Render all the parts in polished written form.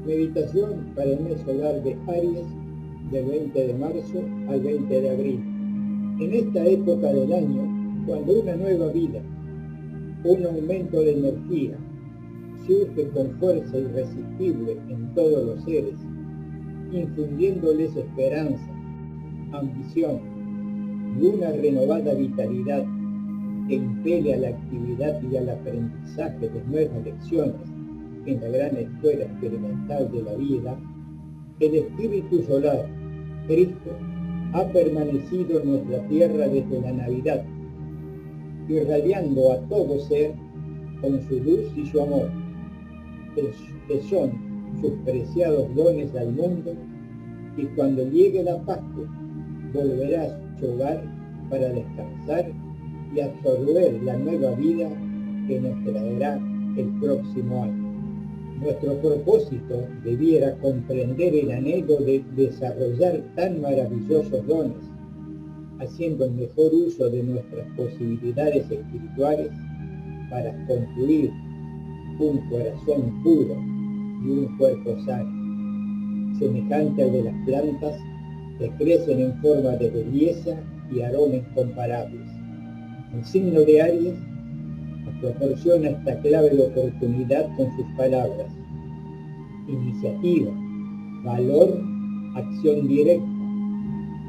Meditación para el mes solar de Aries del 20 de marzo al 20 de abril. En esta época del año, cuando una nueva vida, un aumento de energía, surge con fuerza irresistible en todos los seres, infundiéndoles esperanza, ambición y una renovada vitalidad que impele a la actividad y al aprendizaje de nuevas lecciones en la gran escuela experimental de la vida, el espíritu solar, Cristo, ha permanecido en nuestra tierra desde la Navidad, irradiando a todo ser con su luz y su amor, que son sus preciados dones al mundo, y cuando llegue la Pascua, volverá a su hogar para descansar y absorber la nueva vida que nos traerá el próximo año. Nuestro propósito debiera comprender el anhelo de desarrollar tan maravillosos dones, haciendo el mejor uso de nuestras posibilidades espirituales para construir un corazón puro y un cuerpo sano, semejante al de las plantas que crecen en forma de belleza y aroma incomparables. El signo de Aries nos proporciona esta clave de oportunidad con sus palabras: iniciativa, valor, acción directa,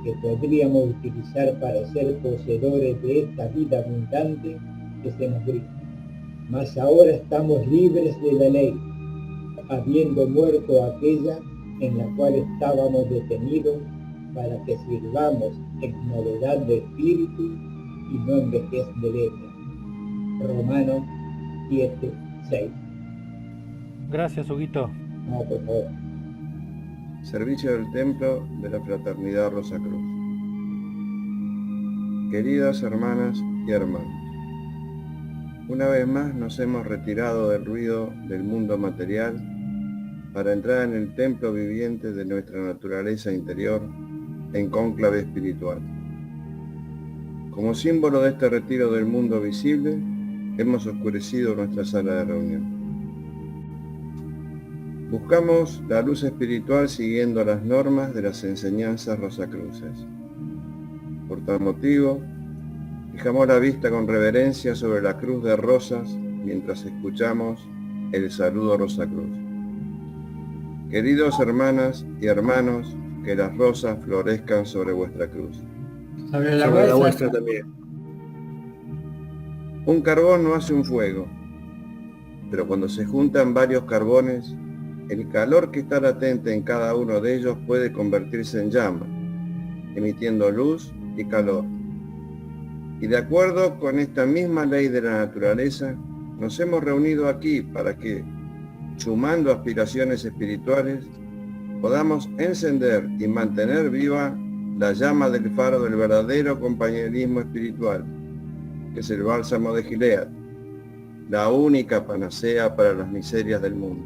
que podríamos utilizar para ser poseedores de esta vida abundante que se nos brinda. Mas ahora estamos libres de la ley, habiendo muerto aquella en la cual estábamos detenidos, para que sirvamos en novedad de espíritu y no en vejez de letra. Romanos 7:6. Gracias, Huguito. No, por favor. Servicio del Templo de la Fraternidad Rosa Cruz. Queridas hermanas y hermanos, una vez más nos hemos retirado del ruido del mundo material para entrar en el templo viviente de nuestra naturaleza interior en cónclave espiritual. Como símbolo de este retiro del mundo visible, hemos oscurecido nuestra sala de reunión. Buscamos la luz espiritual siguiendo las normas de las enseñanzas rosacruces. Por tal motivo, fijamos la vista con reverencia sobre la cruz de rosas mientras escuchamos el saludo Rosacruz. Queridos hermanas y hermanos, que las rosas florezcan sobre vuestra cruz. Sobre la vuestra también. Un carbón no hace un fuego, pero cuando se juntan varios carbones, el calor que está latente en cada uno de ellos puede convertirse en llama, emitiendo luz y calor. Y de acuerdo con esta misma ley de la naturaleza, nos hemos reunido aquí para que, sumando aspiraciones espirituales, podamos encender y mantener viva la llama del faro del verdadero compañerismo espiritual, que es el bálsamo de Gilead, la única panacea para las miserias del mundo.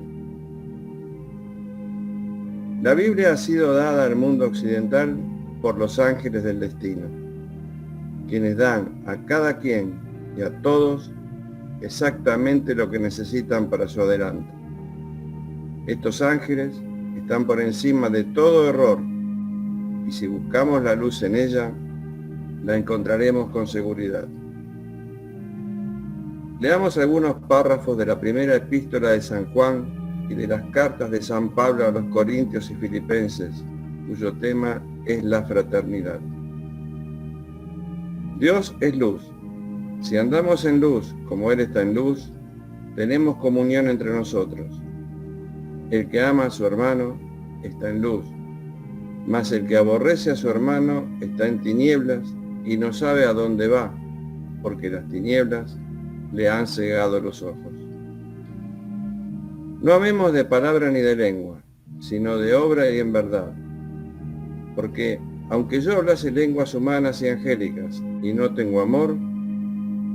La Biblia ha sido dada al mundo occidental por los ángeles del destino, quienes dan a cada quien y a todos exactamente lo que necesitan para su adelante. Estos ángeles están por encima de todo error, y si buscamos la luz en ella, la encontraremos con seguridad. Leamos algunos párrafos de la primera epístola de San Juan y de las cartas de San Pablo a los Corintios y Filipenses, cuyo tema es la fraternidad. Dios es luz. Si andamos en luz como Él está en luz, tenemos comunión entre nosotros. El que ama a su hermano está en luz, mas el que aborrece a su hermano está en tinieblas y no sabe a dónde va, porque las tinieblas le han cegado los ojos. No amemos de palabra ni de lengua, sino de obra y en verdad. Porque, aunque yo hablase lenguas humanas y angélicas y no tengo amor,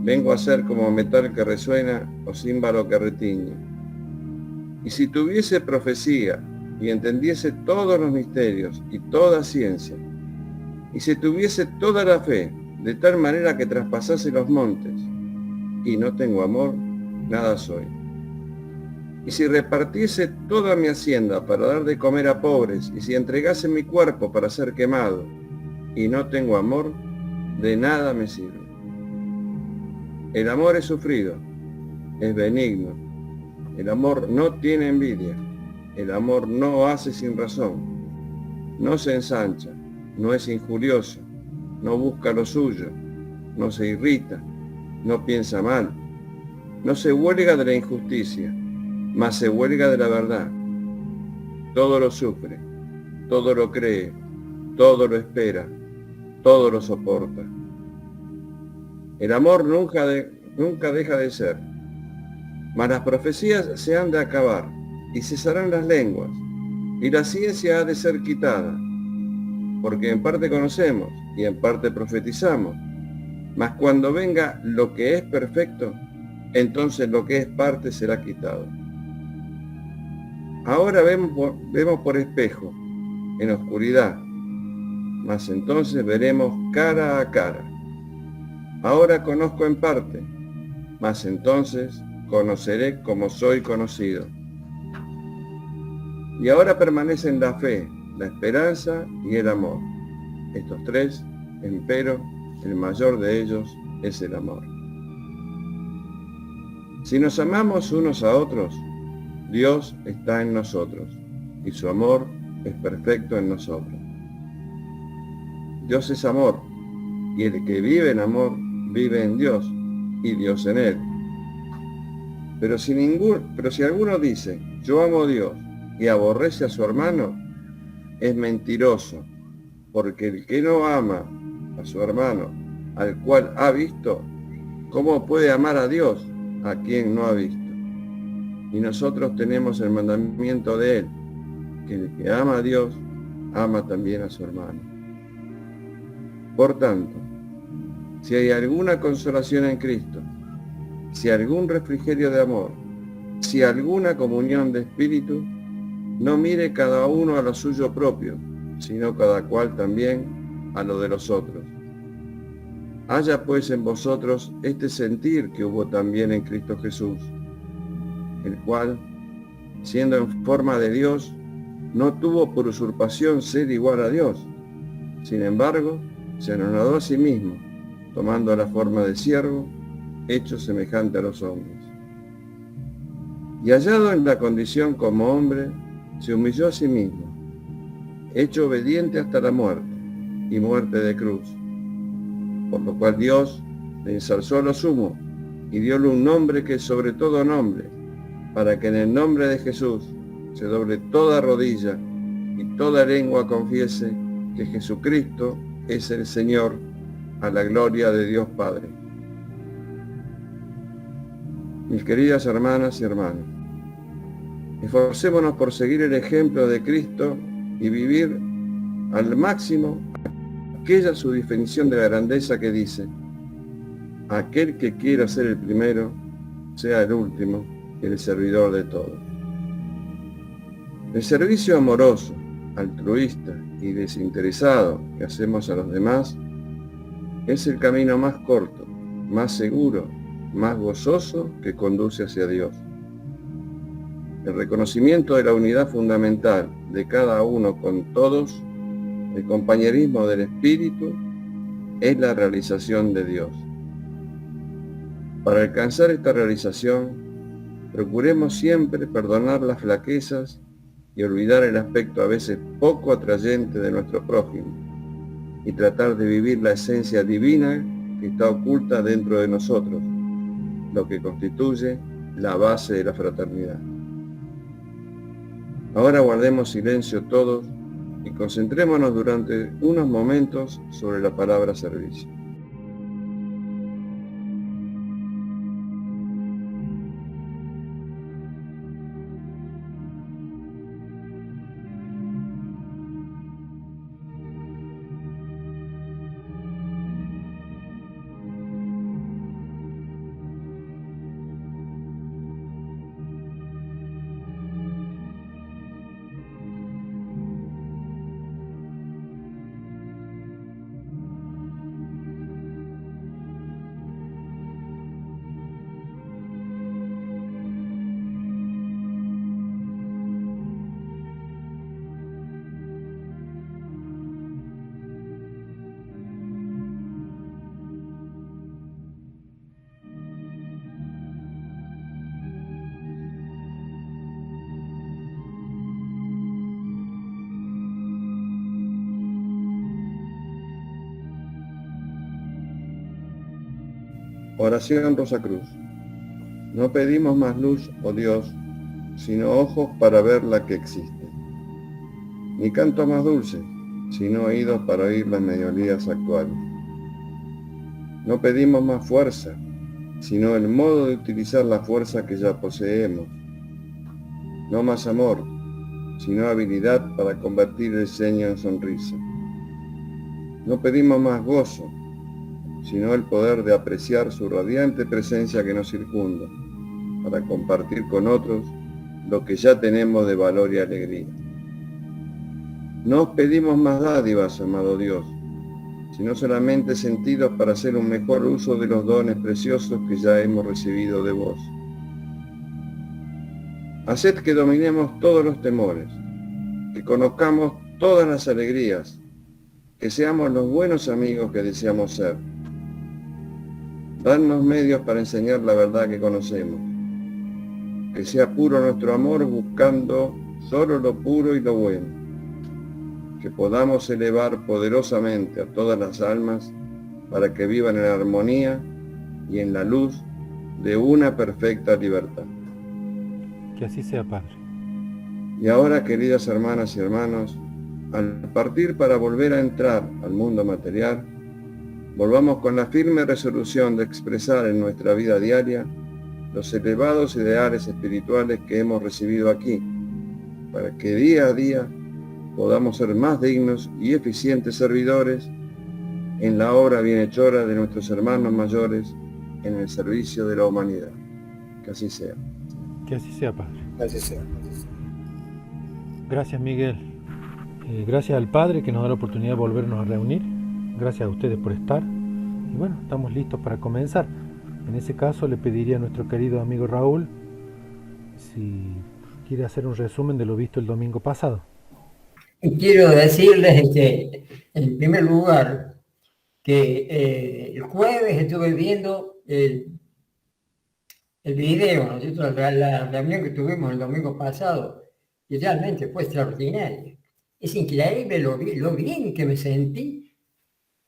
vengo a ser como metal que resuena o címbalo que retiñe. Y si tuviese profecía y entendiese todos los misterios y toda ciencia, y si tuviese toda la fe, de tal manera que traspasase los montes, y no tengo amor, nada soy. Y si repartiese toda mi hacienda para dar de comer a pobres, y si entregase mi cuerpo para ser quemado, y no tengo amor, de nada me sirve. El amor es sufrido, es benigno. El amor no tiene envidia. El amor no hace sin razón. No se ensancha, no es injurioso, no busca lo suyo, no se irrita, no piensa mal, no se huelga de la injusticia, mas se huelga de la verdad. Todo lo sufre, todo lo cree, todo lo espera, todo lo soporta. El amor nunca deja de ser, mas las profecías se han de acabar, y cesarán las lenguas, y la ciencia ha de ser quitada, porque en parte conocemos, y en parte profetizamos, mas cuando venga lo que es perfecto, entonces lo que es parte será quitado. Ahora vemos por espejo, en oscuridad, mas entonces veremos cara a cara. Ahora conozco en parte, mas entonces conoceré como soy conocido. Y ahora permanecen la fe, la esperanza y el amor. Estos tres, empero, el mayor de ellos es el amor. Si nos amamos unos a otros, Dios está en nosotros, y su amor es perfecto en nosotros. Dios es amor, y el que vive en amor vive en Dios, y Dios en él. Pero si alguno dice, yo amo a Dios, y aborrece a su hermano, es mentiroso, porque el que no ama a su hermano, al cual ha visto, ¿cómo puede amar a Dios, a quien no ha visto? Y nosotros tenemos el mandamiento de él, que el que ama a Dios, ama también a su hermano. Por tanto, si hay alguna consolación en Cristo, si algún refrigerio de amor, si alguna comunión de espíritu, no mire cada uno a lo suyo propio, sino cada cual también a lo de los otros. Haya pues en vosotros este sentir que hubo también en Cristo Jesús, el cual, siendo en forma de Dios, no tuvo por usurpación ser igual a Dios. Sin embargo, se anonadó a sí mismo, tomando la forma de siervo, hecho semejante a los hombres. Y hallado en la condición como hombre, se humilló a sí mismo, hecho obediente hasta la muerte, y muerte de cruz. Por lo cual Dios le ensalzó a lo sumo, y dióle un nombre que es sobre todo nombre, para que en el nombre de Jesús se doble toda rodilla, y toda lengua confiese que Jesucristo es el Señor, a la gloria de Dios Padre. Mis queridas hermanas y hermanos, esforcémonos por seguir el ejemplo de Cristo y vivir al máximo aquella su definición de la grandeza que dice: aquel que quiera ser el primero, sea el último y el servidor de todos. El servicio amoroso, altruista y desinteresado que hacemos a los demás es el camino más corto, más seguro, más gozoso que conduce hacia Dios. El reconocimiento de la unidad fundamental de cada uno con todos, el compañerismo del Espíritu, es la realización de Dios. Para alcanzar esta realización, procuremos siempre perdonar las flaquezas y olvidar el aspecto a veces poco atrayente de nuestro prójimo, y tratar de vivir la esencia divina que está oculta dentro de nosotros, lo que constituye la base de la fraternidad. Ahora guardemos silencio todos y concentrémonos durante unos momentos sobre la palabra servicio. Oración Rosacruz. No pedimos más luz, oh Dios, sino ojos para ver la que existe. Ni canto más dulce, sino oídos para oír las melodías actuales. No pedimos más fuerza, sino el modo de utilizar la fuerza que ya poseemos. No más amor, sino habilidad para convertir el ceño en sonrisa. No pedimos más gozo, sino el poder de apreciar su radiante presencia que nos circunda, para compartir con otros lo que ya tenemos de valor y alegría. No os pedimos más dádivas, amado Dios, sino solamente sentidos para hacer un mejor uso de los dones preciosos que ya hemos recibido de vos. Haced que dominemos todos los temores, que conozcamos todas las alegrías, que seamos los buenos amigos que deseamos ser. Dadnos medios para enseñar la verdad que conocemos, que sea puro nuestro amor buscando solo lo puro y lo bueno, que podamos elevar poderosamente a todas las almas para que vivan en armonía y en la luz de una perfecta libertad. Que así sea, Padre. Y ahora, queridas hermanas y hermanos, al partir para volver a entrar al mundo material, volvamos con la firme resolución de expresar en nuestra vida diaria los elevados ideales espirituales que hemos recibido aquí, para que día a día podamos ser más dignos y eficientes servidores en la obra bienhechora de nuestros hermanos mayores en el servicio de la humanidad. Que así sea. Que así sea, Padre. Así sea. Gracias, Miguel. Gracias al Padre que nos da la oportunidad de volvernos a reunir. Gracias a ustedes por estar. Y bueno, estamos listos para comenzar. En ese caso le pediría a nuestro querido amigo Raúl si quiere hacer un resumen de lo visto el domingo pasado. Quiero decirles, en primer lugar, que el jueves estuve viendo el video, ¿no es cierto? La reunión que tuvimos el domingo pasado, y realmente fue extraordinaria. Es increíble lo bien que me sentí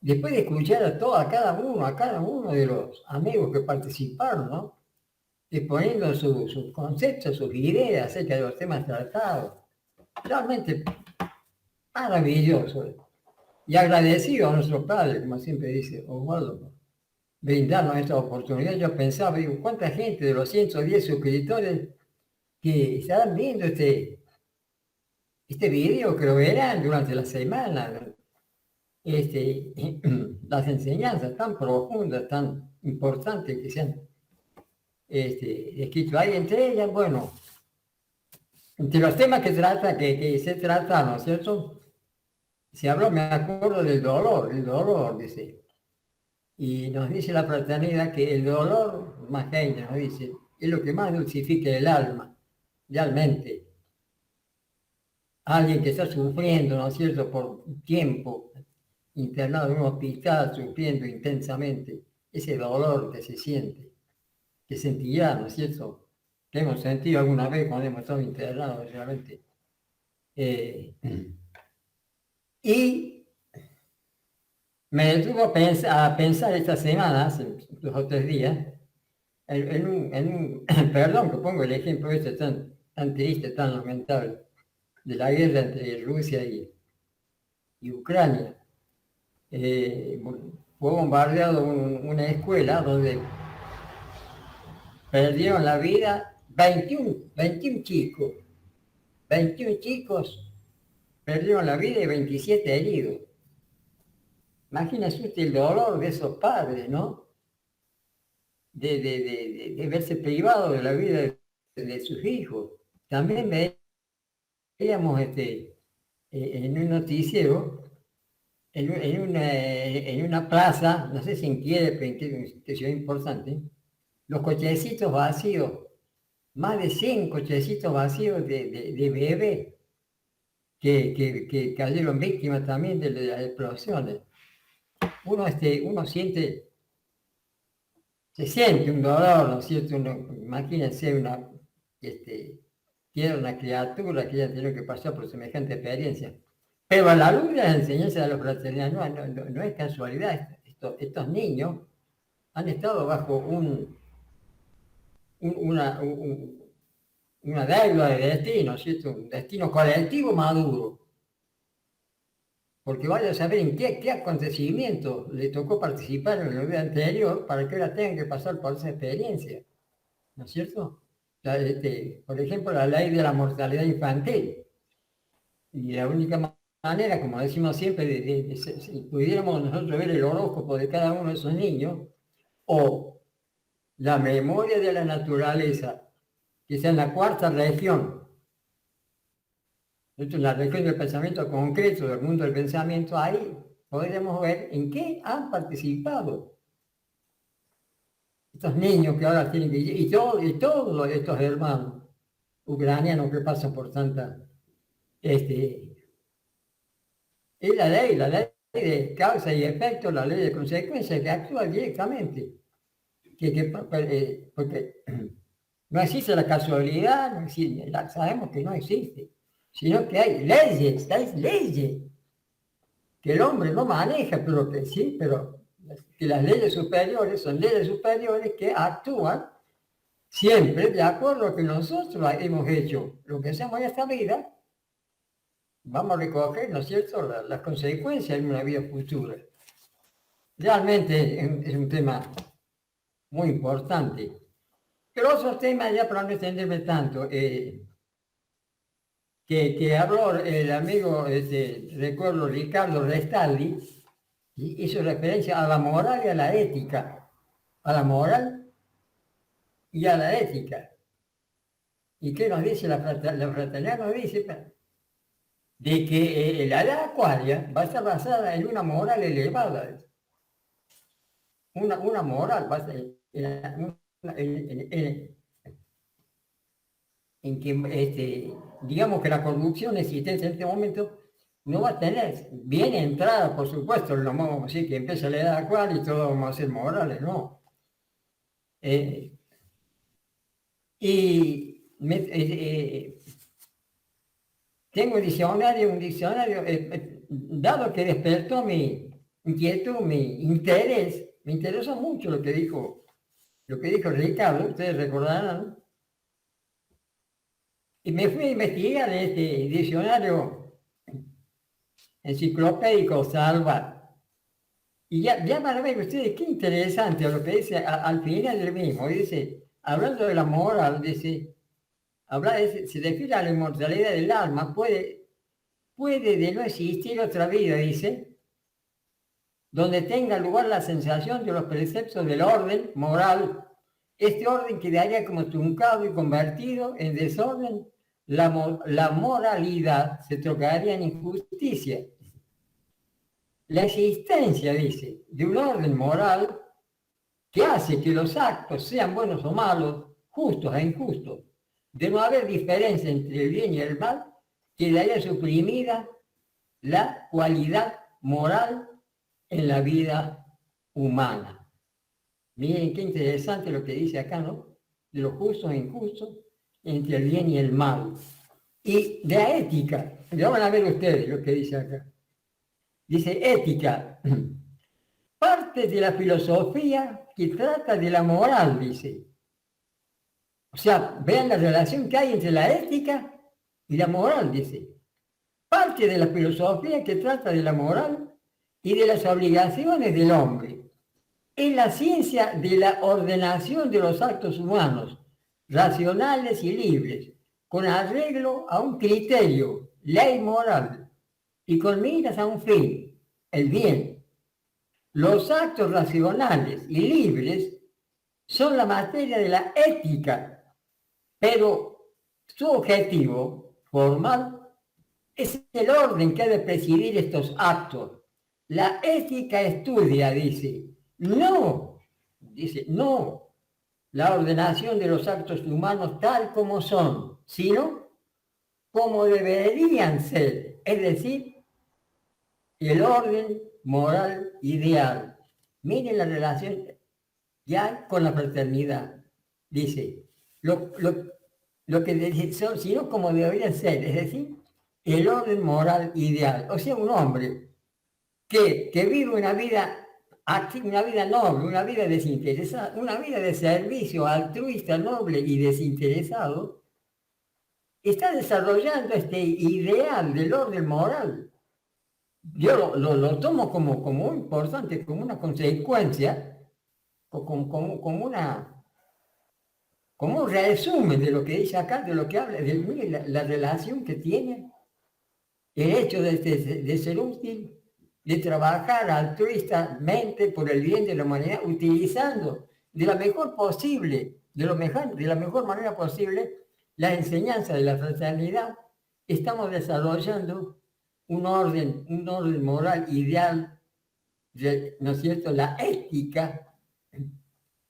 después de escuchar a cada uno de los amigos que participaron, ¿no? Exponiendo sus conceptos, sus ideas acerca de los temas tratados. Realmente maravilloso. Y agradecido a nuestro Padre, como siempre dice Osvaldo, por brindarnos esta oportunidad. Yo pensaba, digo, ¿cuánta gente de los 110 suscriptores que estarán viendo este video, que lo verán durante la semana? Las enseñanzas tan profundas, tan importantes que se han escrito ahí, entre ellas, bueno, entre los temas que se tratan, ¿no es cierto? Se habló, me acuerdo del dolor, dice. Y nos dice la fraternidad que el dolor, más que nos dice, es lo que más dulcifica el alma, realmente. Alguien que está sufriendo, ¿no es cierto?, por tiempo, internado en un hospital, sufriendo intensamente, ese dolor que se siente, que sentirá, ¿no es cierto?, que hemos sentido alguna vez cuando hemos estado internados, realmente. Y me detuvo a pensar esta semana, hace 2 o 3 días, perdón que pongo el ejemplo este tan triste, tan lamentable, de la guerra entre Rusia y Ucrania. Fue bombardeado una escuela donde perdieron la vida 21 chicos. 21 chicos perdieron la vida y 27 heridos. Imagínese usted el dolor de esos padres, ¿no? De verse privados de la vida de sus hijos. También veíamos en un noticiero, en una plaza, no sé si en Kiev, pero en qué ciudad importante, los cochecitos vacíos, más de 100 cochecitos vacíos de bebés que cayeron víctimas también de las explosiones. Uno se siente un dolor, ¿no es cierto? Imagínense tiene una criatura que ya tiene que pasar por semejante experiencia. Pero a la luz de la enseñanza de la fraternidad no es casualidad. Estos niños han estado bajo una deuda de destino, ¿cierto? Un destino colectivo maduro. Porque vaya a saber en qué acontecimiento le tocó participar en la vida anterior para que ahora tengan que pasar por esa experiencia, ¿no es cierto? Por ejemplo, la ley de la mortalidad infantil. Y la única manera, como decimos siempre, si pudiéramos nosotros ver el horóscopo de cada uno de esos niños, o la memoria de la naturaleza, que sea en la cuarta región, en la región del pensamiento concreto, del mundo del pensamiento, ahí podremos ver en qué han participado estos niños que ahora tienen que ir, y todos estos hermanos ucranianos que pasan por tanta... es la ley de causa y efecto, la ley de consecuencia que actúa directamente. Porque no existe la casualidad, no existe, sabemos que no existe, sino que hay leyes que el hombre no maneja, pero que sí, pero que las leyes superiores son leyes superiores que actúan siempre de acuerdo a lo que nosotros hemos hecho. Lo que hacemos en esta vida, vamos a recoger, ¿no es cierto?, las consecuencias en una vida futura. Realmente es un tema muy importante. Pero otros temas, ya para no extenderme tanto, que habló el amigo, recuerdo, Ricardo Restaldi, hizo referencia a la moral y a la ética. A la moral y a la ética. ¿Y qué nos dice la fraternidad? Nos dice de que la edad acuaria va a estar basada en una moral elevada. Una moral va a estar en que digamos que la corrupción existente en este momento no va a tener bien entrada, por supuesto, no vamos a decir que empieza la edad acuaria y todos vamos a ser morales, no. Tengo un diccionario, dado que despertó mi inquietud, mi interés, me interesó mucho lo que dijo Ricardo, ustedes recordarán, y me fui a investigar en este diccionario enciclopédico Salvat. Y ya van a ver ustedes qué interesante lo que dice al final del mismo. Dice, hablando de la moral, dice, se refiere a la inmortalidad del alma, puede de no existir otra vida, dice, donde tenga lugar la sensación de los preceptos del orden moral. Este orden quedaría como truncado y convertido en desorden. La moralidad se trocaría en injusticia. La existencia, dice, de un orden moral que hace que los actos sean buenos o malos, justos e injustos, de no haber diferencia entre el bien y el mal, quedaría suprimida la cualidad moral en la vida humana. Miren qué interesante lo que dice acá, ¿no? De los justos e injustos, entre el bien y el mal. Y de la ética, ya van a ver ustedes lo que dice acá. Dice ética, parte de la filosofía que trata de la moral, dice. O sea, vean la relación que hay entre la ética y la moral, dice. Parte de la filosofía que trata de la moral y de las obligaciones del hombre. Es la ciencia de la ordenación de los actos humanos, racionales y libres, con arreglo a un criterio, ley moral, y con miras a un fin, el bien. Los actos racionales y libres son la materia de la ética, pero su objetivo formal es el orden que ha de presidir estos actos. La ética estudia, dice, no la ordenación de los actos humanos tal como son, sino como deberían ser, es decir, el orden moral ideal. Miren la relación ya con la fraternidad. Dice, lo que son, sino como deberían ser, es decir, el orden moral ideal. O sea, un hombre que vive una vida una vida noble, una vida desinteresada, una vida de servicio altruista, noble y desinteresado, está desarrollando este ideal del orden moral. Yo lo tomo como muy importante, como una consecuencia, como un resumen de lo que dice acá, de lo que habla, de la relación que tiene el hecho de ser útil, de trabajar altruistamente por el bien de la humanidad, utilizando de la mejor manera posible la enseñanza de la fraternidad. Estamos desarrollando un orden moral ideal, ¿no es cierto?, la ética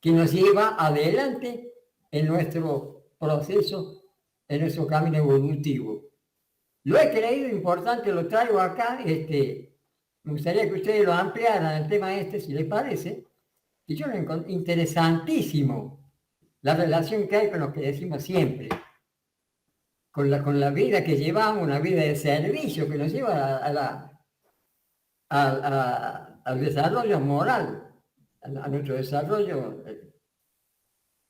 que nos lleva adelante en nuestro proceso, en nuestro camino evolutivo. Lo he creído importante, lo traigo acá, me gustaría que ustedes lo ampliaran el tema si les parece, y yo lo encontré interesantísimo, la relación que hay con lo que decimos siempre, con la vida que llevamos, una vida de servicio que nos lleva al desarrollo moral, a nuestro desarrollo,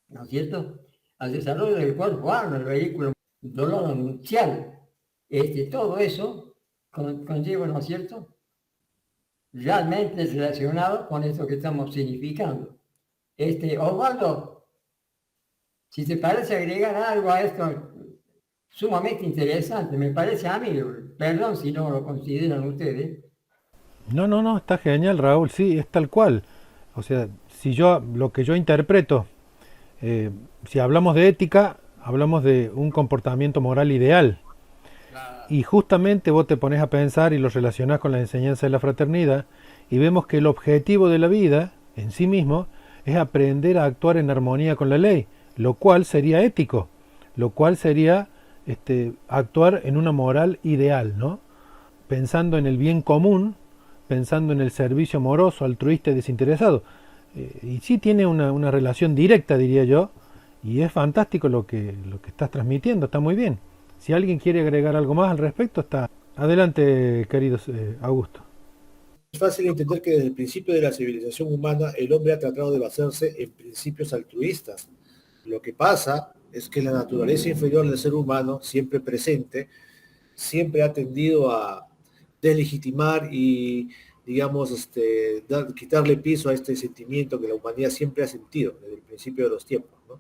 ¿no es cierto?, al desarrollo del cuerpo alma, el vehículo dolor nupcial. Todo eso conlleva, ¿no es cierto?, realmente relacionado con esto que estamos significando. Osvaldo, si te parece agregar algo a esto sumamente interesante, me parece a mí, perdón si no lo consideran ustedes. No, está genial, Raúl, sí, es tal cual. O sea, lo que yo interpreto, si hablamos de ética, hablamos de un comportamiento moral ideal. Y justamente vos te pones a pensar y lo relacionás con la enseñanza de la fraternidad y vemos que el objetivo de la vida en sí mismo es aprender a actuar en armonía con la ley, lo cual sería ético, lo cual sería actuar en una moral ideal, ¿no? Pensando en el bien común, pensando en el servicio amoroso, altruista y desinteresado. Y sí tiene una relación directa, diría yo, y es fantástico lo que estás transmitiendo, está muy bien. Si alguien quiere agregar algo más al respecto, está adelante, querido Augusto. Es fácil entender que desde el principio de la civilización humana el hombre ha tratado de basarse en principios altruistas. Lo que pasa es que la naturaleza inferior del ser humano, siempre presente, siempre ha tendido a deslegitimar y, digamos, quitarle piso a este sentimiento que la humanidad siempre ha sentido desde el principio de los tiempos, ¿no?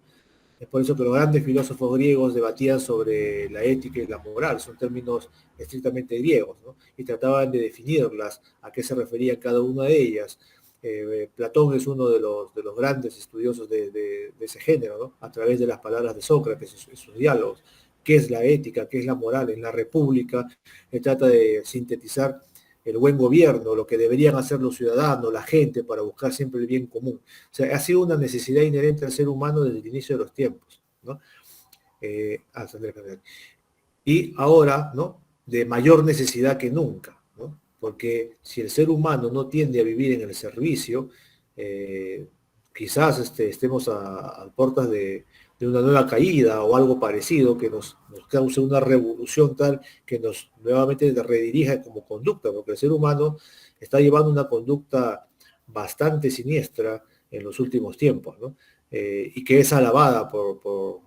Es por eso que los grandes filósofos griegos debatían sobre la ética y la moral, son términos estrictamente griegos, ¿no? Y trataban de definirlas, a qué se refería cada una de ellas. Platón es uno de los grandes estudiosos de ese género, ¿no? A través de las palabras de Sócrates en sus diálogos. ¿Qué es la ética? ¿Qué es la moral? En la República se trata de sintetizar el buen gobierno, lo que deberían hacer los ciudadanos, la gente, para buscar siempre el bien común. O sea, ha sido una necesidad inherente al ser humano desde el inicio de los tiempos, ¿no? Y ahora, ¿no?, de mayor necesidad que nunca, ¿no? Porque si el ser humano no tiende a vivir en el servicio, quizás estemos a puertas de una nueva caída o algo parecido que nos cause una revolución tal que nos nuevamente redirija como conducta, porque el ser humano está llevando una conducta bastante siniestra en los últimos tiempos, ¿no? Y que es alabada por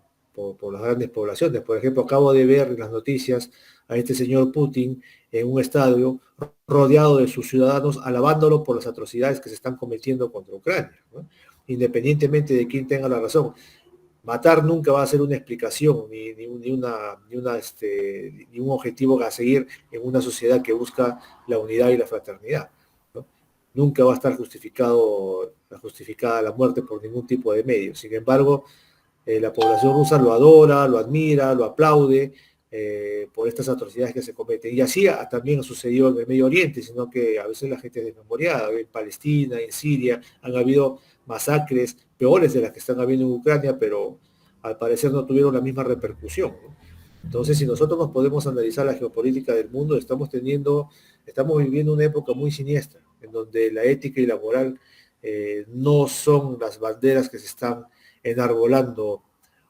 las grandes poblaciones. Por ejemplo, acabo de ver en las noticias a este señor Putin en un estadio rodeado de sus ciudadanos, alabándolo por las atrocidades que se están cometiendo contra Ucrania, ¿no? Independientemente de quién tenga la razón. Matar nunca va a ser una explicación ni un objetivo a seguir en una sociedad que busca la unidad y la fraternidad, ¿no? Nunca va a estar justificada la muerte por ningún tipo de medio. Sin embargo, la población rusa lo adora, lo admira, lo aplaude por estas atrocidades que se cometen. Y así también ha sucedido en el Medio Oriente, sino que a veces la gente es desmemoriada. En Palestina, en Siria, han habido masacres peores de las que están habiendo en Ucrania, pero al parecer no tuvieron la misma repercusión, ¿no? Entonces, si nosotros nos podemos analizar la geopolítica del mundo, estamos viviendo una época muy siniestra, en donde la ética y la moral no son las banderas que se están enarbolando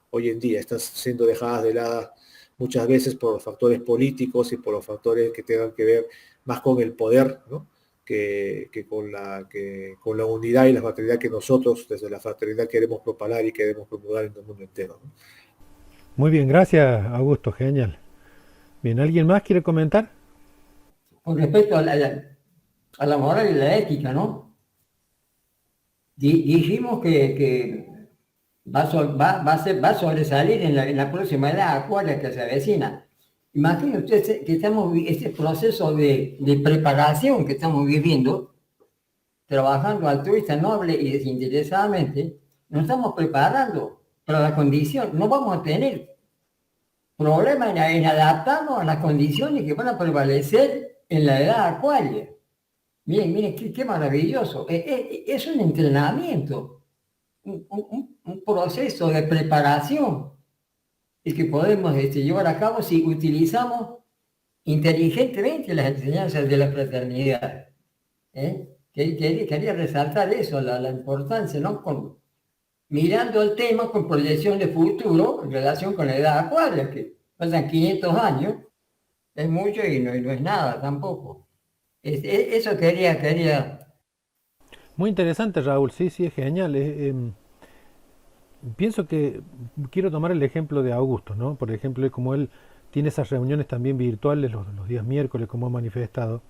hoy en día, están siendo dejadas de lado muchas veces por los factores políticos y por los factores que tengan que ver más con el poder, ¿no?, que con la unidad y la fraternidad que nosotros desde la fraternidad queremos propalar y queremos promulgar en el mundo entero, ¿no? Muy bien, gracias Augusto, genial. Bien, ¿alguien más quiere comentar? Con respecto a la moral y la ética, ¿no? Dijimos que va a sobresalir en la próxima edad acuaria que se avecina. Imagine usted que este proceso de preparación que estamos viviendo, trabajando altruista, noble y desinteresadamente, nos estamos preparando para la condición. No vamos a tener problema en adaptarnos a las condiciones que van a prevalecer en la edad acuaria. Miren, qué maravilloso. Es un entrenamiento, un proceso de preparación el que podemos llevar a cabo si utilizamos inteligentemente las enseñanzas de la fraternidad. Quería resaltar eso, la importancia, ¿no? Mirando el tema con proyección de futuro en relación con la edad acuaria, que pasan 500 años, es mucho y no es nada tampoco. Eso quería. Muy interesante, Raúl, sí, es genial. Pienso que quiero tomar el ejemplo de Augusto, ¿no? Por ejemplo, como él tiene esas reuniones también virtuales los días miércoles, como ha manifestado,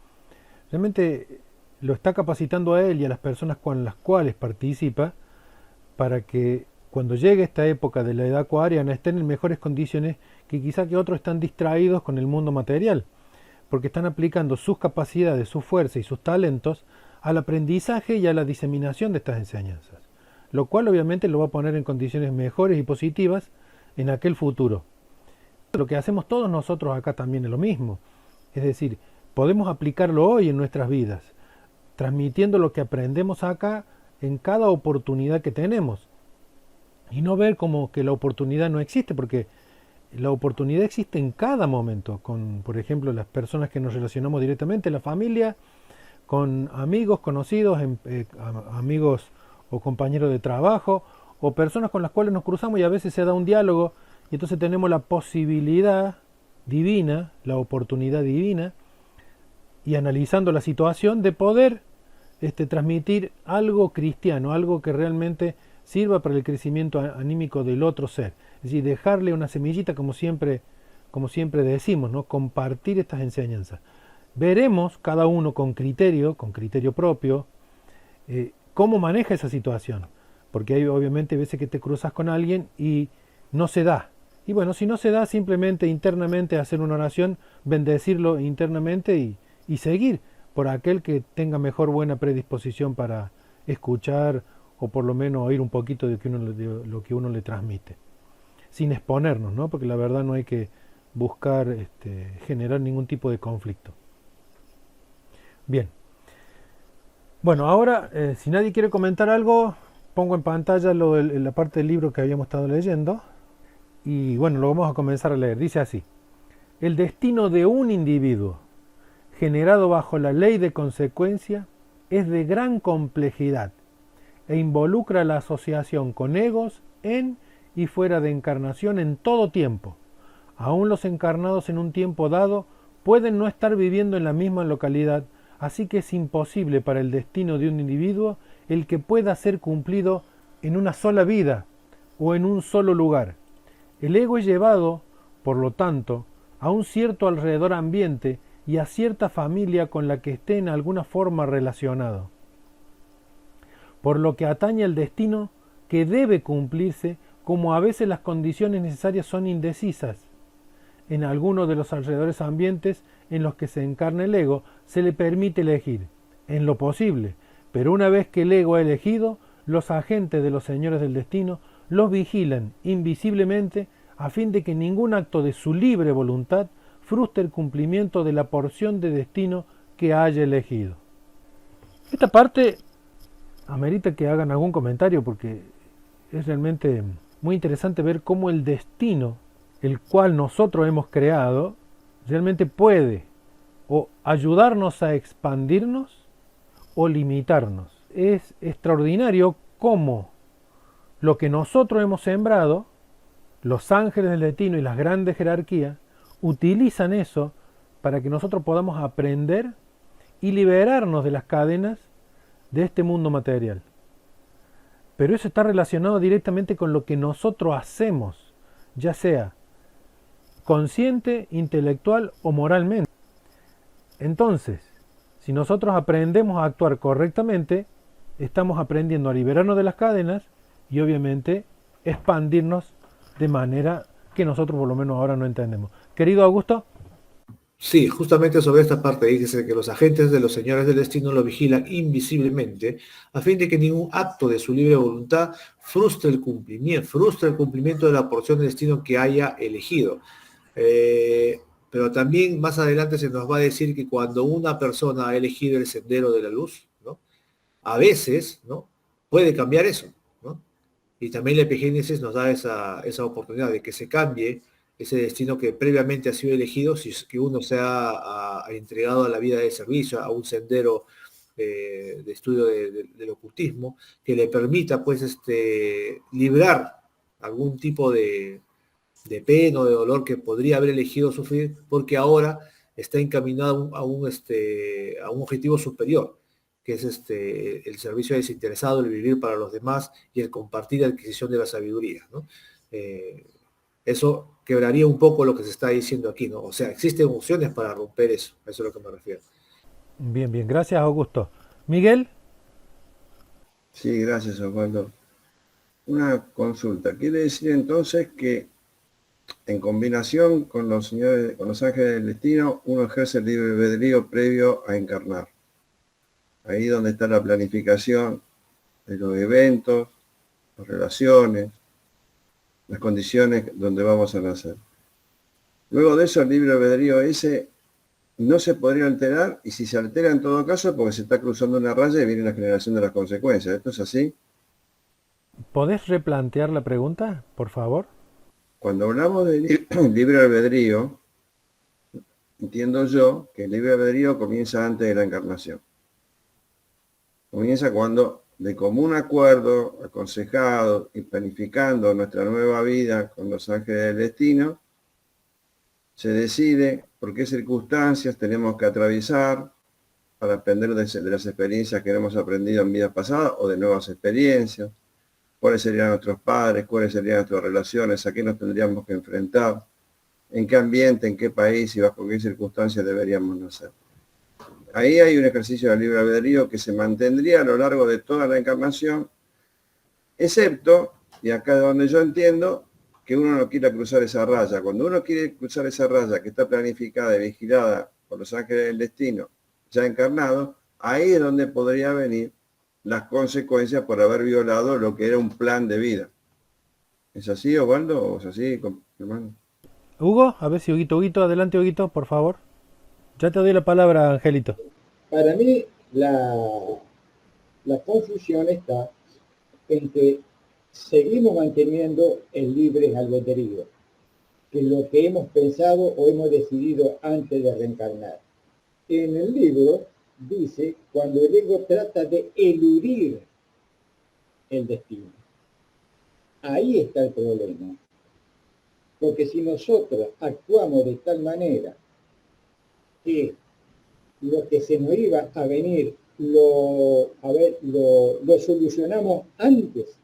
realmente lo está capacitando a él y a las personas con las cuales participa para que cuando llegue esta época de la edad acuariana estén en mejores condiciones que quizá que otros están distraídos con el mundo material, porque están aplicando sus capacidades, su fuerza y sus talentos al aprendizaje y a la diseminación de estas enseñanzas, lo cual obviamente lo va a poner en condiciones mejores y positivas en aquel futuro. Lo que hacemos todos nosotros acá también es lo mismo, es decir, podemos aplicarlo hoy en nuestras vidas, transmitiendo lo que aprendemos acá en cada oportunidad que tenemos, y no ver como que la oportunidad no existe, porque la oportunidad existe en cada momento, con, por ejemplo, las personas que nos relacionamos directamente, la familia, con amigos, conocidos, amigos o compañeros de trabajo, o personas con las cuales nos cruzamos y a veces se da un diálogo, y entonces tenemos la posibilidad divina, la oportunidad divina, y analizando la situación de poder transmitir algo cristiano, algo que realmente sirva para el crecimiento anímico del otro ser. Es decir, dejarle una semillita, como siempre decimos, ¿no? Compartir estas enseñanzas. Veremos cada uno con criterio propio, cómo maneja esa situación. Porque hay obviamente veces que te cruzas con alguien y no se da. Y bueno, si no se da, simplemente internamente hacer una oración, bendecirlo internamente y seguir por aquel que tenga buena predisposición para escuchar o por lo menos oír un poquito de lo que uno le transmite. Sin exponernos, ¿no? Porque la verdad no hay que buscar generar ningún tipo de conflicto. Bien. Bueno, ahora, si nadie quiere comentar algo, pongo en pantalla la parte del libro que habíamos estado leyendo. Y bueno, lo vamos a comenzar a leer. Dice así: el destino de un individuo, generado bajo la ley de consecuencia, es de gran complejidad e involucra la asociación con egos en y fuera de encarnación en todo tiempo. Aún los encarnados en un tiempo dado pueden no estar viviendo en la misma localidad, así que es imposible para el destino de un individuo el que pueda ser cumplido en una sola vida o en un solo lugar. El ego es llevado, por lo tanto, a un cierto alrededor ambiente y a cierta familia con la que esté en alguna forma relacionado. Por lo que atañe al destino que debe cumplirse, como a veces las condiciones necesarias son indecisas. En algunos de los alrededores ambientes en los que se encarna el ego, se le permite elegir, en lo posible, pero una vez que el ego ha elegido, los agentes de los señores del destino los vigilan invisiblemente a fin de que ningún acto de su libre voluntad frustre el cumplimiento de la porción de destino que haya elegido. Esta parte amerita que hagan algún comentario porque es realmente muy interesante ver cómo el destino, el cual nosotros hemos creado, realmente puede o ayudarnos a expandirnos o limitarnos. Es extraordinario cómo lo que nosotros hemos sembrado, los ángeles del destino y las grandes jerarquías, utilizan eso para que nosotros podamos aprender y liberarnos de las cadenas de este mundo material. Pero eso está relacionado directamente con lo que nosotros hacemos, ya sea consciente, intelectual o moralmente. Entonces, si nosotros aprendemos a actuar correctamente, estamos aprendiendo a liberarnos de las cadenas y obviamente expandirnos de manera que nosotros por lo menos ahora no entendemos. Querido Augusto. Sí, justamente sobre esta parte dice que los agentes de los señores del destino lo vigilan invisiblemente a fin de que ningún acto de su libre voluntad frustre el cumplimiento de la porción de destino que haya elegido. Pero también más adelante se nos va a decir que cuando una persona ha elegido el sendero de la luz, ¿no? A veces, ¿no? Puede cambiar eso, ¿no? Y también la epigénesis nos da esa oportunidad de que se cambie ese destino que previamente ha sido elegido, si es que uno se ha entregado a la vida de servicio, a un sendero de estudio del ocultismo, que le permita pues librar algún tipo de pena o de dolor que podría haber elegido sufrir, porque ahora está encaminado a un objetivo superior, que es el servicio desinteresado, el vivir para los demás y el compartir la adquisición de la sabiduría, ¿no? Eso quebraría un poco lo que se está diciendo aquí, ¿no? O sea, existen opciones para romper eso, a eso es a lo que me refiero. Bien, bien, gracias Augusto. Miguel. Sí, gracias Osvaldo. Una consulta. ¿Quiere decir entonces que en combinación con los señores, con los ángeles del destino, uno ejerce el libre albedrío previo a encarnar? Ahí donde está la planificación de los eventos, las relaciones, las condiciones donde vamos a nacer. Luego de eso, el libre albedrío ese no se podría alterar, y si se altera en todo caso, porque se está cruzando una raya y viene la generación de las consecuencias. ¿Esto es así? ¿Podés replantear la pregunta, por favor? Cuando hablamos de libre albedrío, entiendo yo que el libre albedrío comienza antes de la encarnación. Comienza cuando, de común acuerdo, aconsejado y planificando nuestra nueva vida con los ángeles del destino, se decide por qué circunstancias tenemos que atravesar para aprender de las experiencias que hemos aprendido en vidas pasadas o de nuevas experiencias, cuáles serían nuestros padres, cuáles serían nuestras relaciones, a qué nos tendríamos que enfrentar, en qué ambiente, en qué país y bajo qué circunstancias deberíamos nacer. Ahí hay un ejercicio de libre albedrío que se mantendría a lo largo de toda la encarnación, excepto, y acá es donde yo entiendo, que uno no quiera cruzar esa raya. Cuando uno quiere cruzar esa raya que está planificada y vigilada por los ángeles del destino, ya encarnado, ahí es donde podría venir las consecuencias por haber violado lo que era un plan de vida. ¿Es así, Osvaldo? ¿O es así, hermano? Hugo, a ver si Huguito, adelante Huguito, por favor. Ya te doy la palabra, Angelito. Para mí, la confusión está en que seguimos manteniendo el libre albedrío, que es lo que hemos pensado o hemos decidido antes de reencarnar. En el libro dice cuando el ego trata de eludir el destino. Ahí está el problema. Porque si nosotros actuamos de tal manera que lo que se nos iba a venir lo solucionamos antes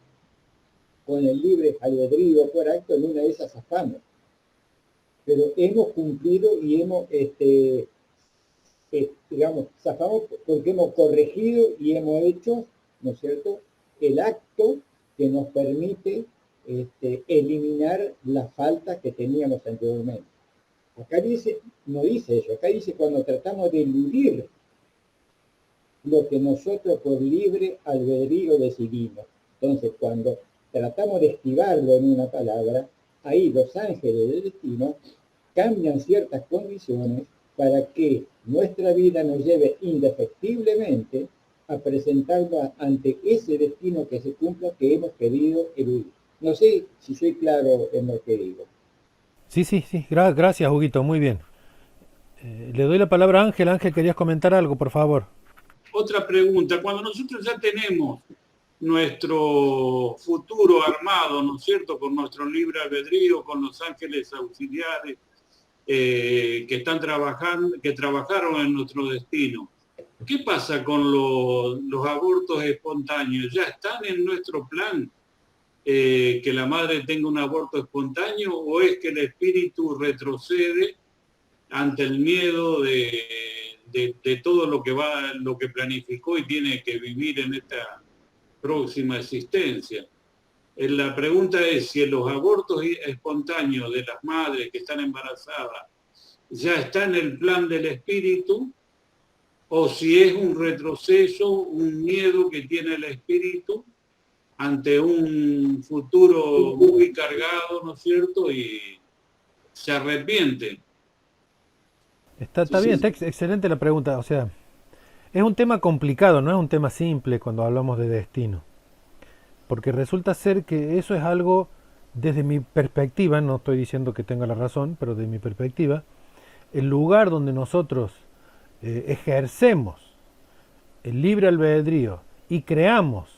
con el libre albedrío correcto, en una de esas zafamos. Pero hemos cumplido y hemos, zafamos porque hemos corregido y hemos hecho, ¿no es cierto?, el acto que nos permite eliminar la falta que teníamos anteriormente. Acá dice, no dice eso, acá dice cuando tratamos de eludir lo que nosotros por libre albedrío decidimos. Entonces, cuando tratamos de esquivarlo en una palabra, ahí los ángeles del destino cambian ciertas condiciones para que nuestra vida nos lleve indefectiblemente a presentarlo ante ese destino que se cumpla que hemos querido eludir. No sé si soy claro en lo que digo. Sí, gracias Huguito, muy bien. Le doy la palabra a Ángel. Ángel, ¿querías comentar algo, por favor? Otra pregunta, cuando nosotros ya tenemos nuestro futuro armado, ¿no es cierto?, con nuestro libre albedrío, con los ángeles auxiliares que están trabajando, que trabajaron en nuestro destino, ¿Qué pasa con los abortos espontáneos? ¿Ya están en nuestro plan que la madre tenga un aborto espontáneo o es que el espíritu retrocede ante el miedo de todo lo que planificó y tiene que vivir en esta próxima existencia? La pregunta es si los abortos espontáneos de las madres que están embarazadas ya está en el plan del espíritu, o si es un retroceso, un miedo que tiene el espíritu ante un futuro muy cargado, ¿no es cierto? Y se arrepiente. Está bien, está excelente la pregunta. O sea, es un tema complicado, no es un tema simple cuando hablamos de destino. Porque resulta ser que eso es algo, desde mi perspectiva, no estoy diciendo que tenga la razón, pero de mi perspectiva, el lugar donde nosotros ejercemos el libre albedrío y creamos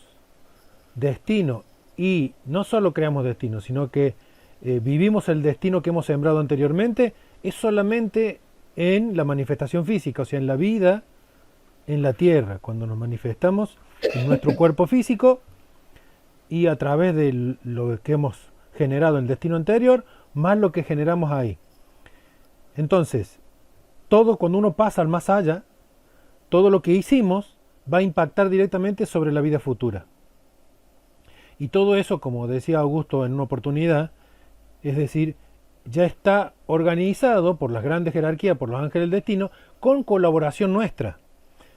destino, y no solo creamos destino, sino que vivimos el destino que hemos sembrado anteriormente, es solamente en la manifestación física, o sea, en la vida en la tierra, cuando nos manifestamos en nuestro cuerpo físico y a través de lo que hemos generado en el destino anterior, más lo que generamos ahí. Entonces, todo cuando uno pasa al más allá, todo lo que hicimos va a impactar directamente sobre la vida futura. Y todo eso, como decía Augusto en una oportunidad, es decir, ya está organizado por las grandes jerarquías, por los ángeles del destino, con colaboración nuestra.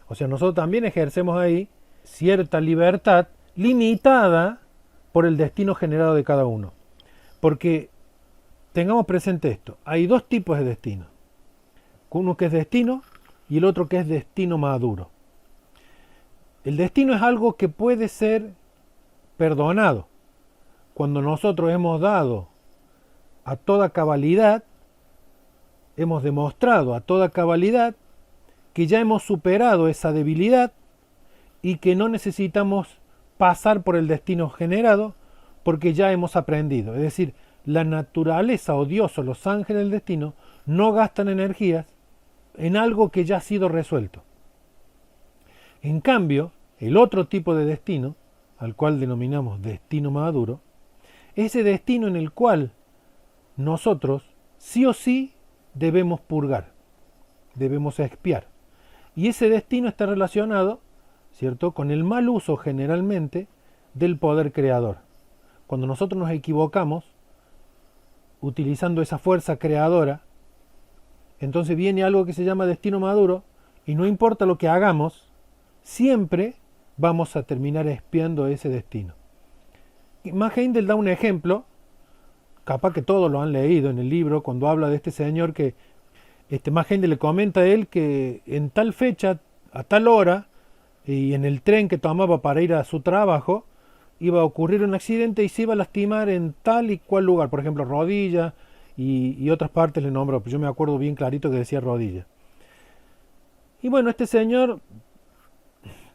O sea, nosotros también ejercemos ahí cierta libertad limitada por el destino generado de cada uno. Porque tengamos presente esto, hay dos tipos de destino. Uno que es destino y el otro que es destino maduro. El destino es algo que puede ser perdonado. Cuando nosotros hemos dado a toda cabalidad, hemos demostrado a toda cabalidad que ya hemos superado esa debilidad y que no necesitamos pasar por el destino generado porque ya hemos aprendido. Es decir, la naturaleza o Dios o los ángeles del destino no gastan energías en algo que ya ha sido resuelto. En cambio, el otro tipo de destino, al cual denominamos destino maduro, ese destino en el cual nosotros sí o sí debemos purgar, debemos expiar. Y ese destino está relacionado, ¿cierto?, con el mal uso generalmente del poder creador. Cuando nosotros nos equivocamos, utilizando esa fuerza creadora, entonces viene algo que se llama destino maduro, y no importa lo que hagamos, siempre vamos a terminar expiando ese destino. Max Heindel da un ejemplo, capaz que todos lo han leído en el libro, cuando habla de este señor que Max Heindel le comenta a él que en tal fecha, a tal hora, y en el tren que tomaba para ir a su trabajo, iba a ocurrir un accidente y se iba a lastimar en tal y cual lugar, por ejemplo rodilla y otras partes le nombro, yo me acuerdo bien clarito que decía rodilla. Y bueno, este señor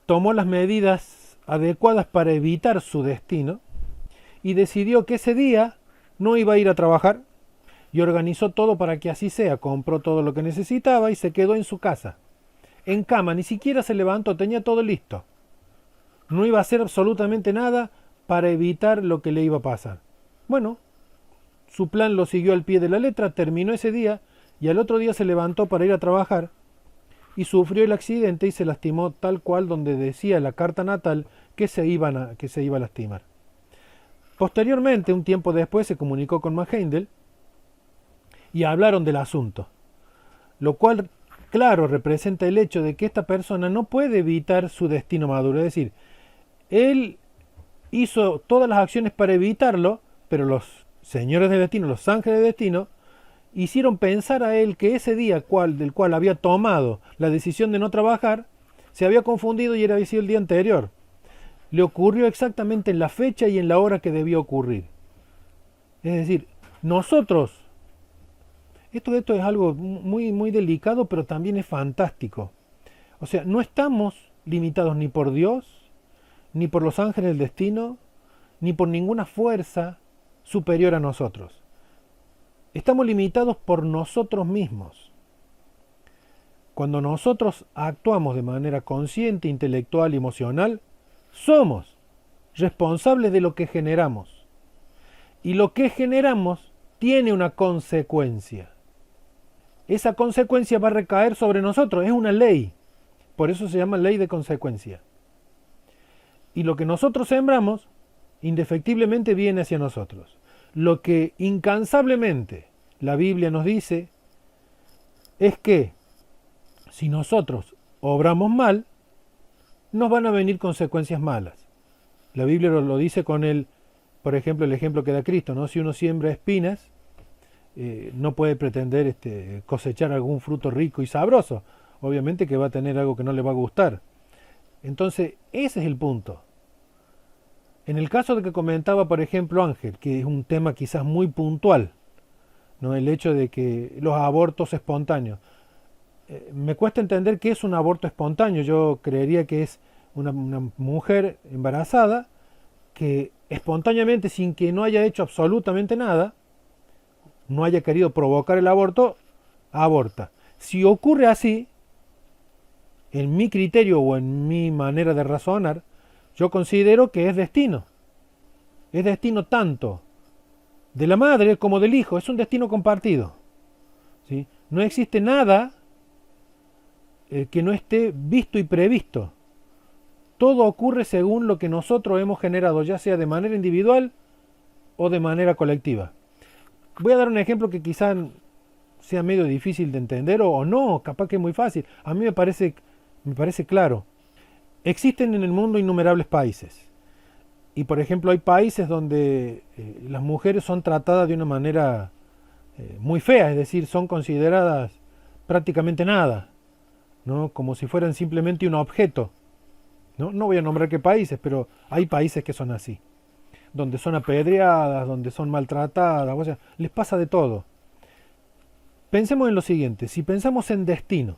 tomó las medidas adecuadas para evitar su destino y decidió que ese día no iba a ir a trabajar y organizó todo para que así sea, compró todo lo que necesitaba y se quedó en su casa, en cama, ni siquiera se levantó, tenía todo listo. No iba a hacer absolutamente nada para evitar lo que le iba a pasar. Bueno, su plan lo siguió al pie de la letra, terminó ese día y al otro día se levantó para ir a trabajar y sufrió el accidente y se lastimó tal cual donde decía la carta natal que se iba a lastimar. Posteriormente, un tiempo después, se comunicó con Max Heindel y hablaron del asunto, lo cual, claro, representa el hecho de que esta persona no puede evitar su destino maduro. Es decir, él hizo todas las acciones para evitarlo, pero los señores del destino, los ángeles del destino, hicieron pensar a él que ese día del cual había tomado la decisión de no trabajar, se había confundido y era sido el día anterior. Le ocurrió exactamente en la fecha y en la hora que debía ocurrir. Es decir, nosotros, esto es algo muy, muy delicado, pero también es fantástico. O sea, no estamos limitados ni por Dios, ni por los ángeles del destino, ni por ninguna fuerza superior a nosotros. Estamos limitados por nosotros mismos. cuando nosotros actuamos de manera consciente, intelectual y emocional, somos responsables de lo que generamos. Y lo que generamos tiene una consecuencia. Esa consecuencia va a recaer sobre nosotros, es una ley. Por eso se llama ley de consecuencia. Y lo que nosotros sembramos, indefectiblemente viene hacia nosotros. Lo que incansablemente la Biblia nos dice es que si nosotros obramos mal, nos van a venir consecuencias malas. La Biblia lo dice con por ejemplo, el ejemplo que da Cristo, ¿no? Si uno siembra espinas, no puede pretender cosechar algún fruto rico y sabroso. Obviamente que va a tener algo que no le va a gustar. Entonces, ese es el punto. En el caso de que comentaba, por ejemplo, Ángel, que es un tema quizás muy puntual, ¿no? El hecho de que los abortos espontáneos. Me cuesta entender qué es un aborto espontáneo. Yo creería que es una mujer embarazada que espontáneamente, sin que no haya hecho absolutamente nada, no haya querido provocar el aborto, aborta. Si ocurre así, en mi criterio o en mi manera de razonar, yo considero que es destino. Es destino tanto de la madre como del hijo. Es un destino compartido. ¿Sí? No existe nada que no esté visto y previsto. Todo ocurre según lo que nosotros hemos generado, ya sea de manera individual o de manera colectiva. Voy a dar un ejemplo que quizá sea medio difícil de entender o no, capaz que es muy fácil. A mí me parece claro. Existen en el mundo innumerables países. Y por ejemplo hay países donde las mujeres son tratadas de una manera muy fea, es decir, son consideradas prácticamente nada, ¿no? Como si fueran simplemente un objeto. No voy a nombrar qué países, pero hay países que son así, donde son apedreadas, donde son maltratadas, o sea, les pasa de todo. Pensemos en lo siguiente, si pensamos en destino,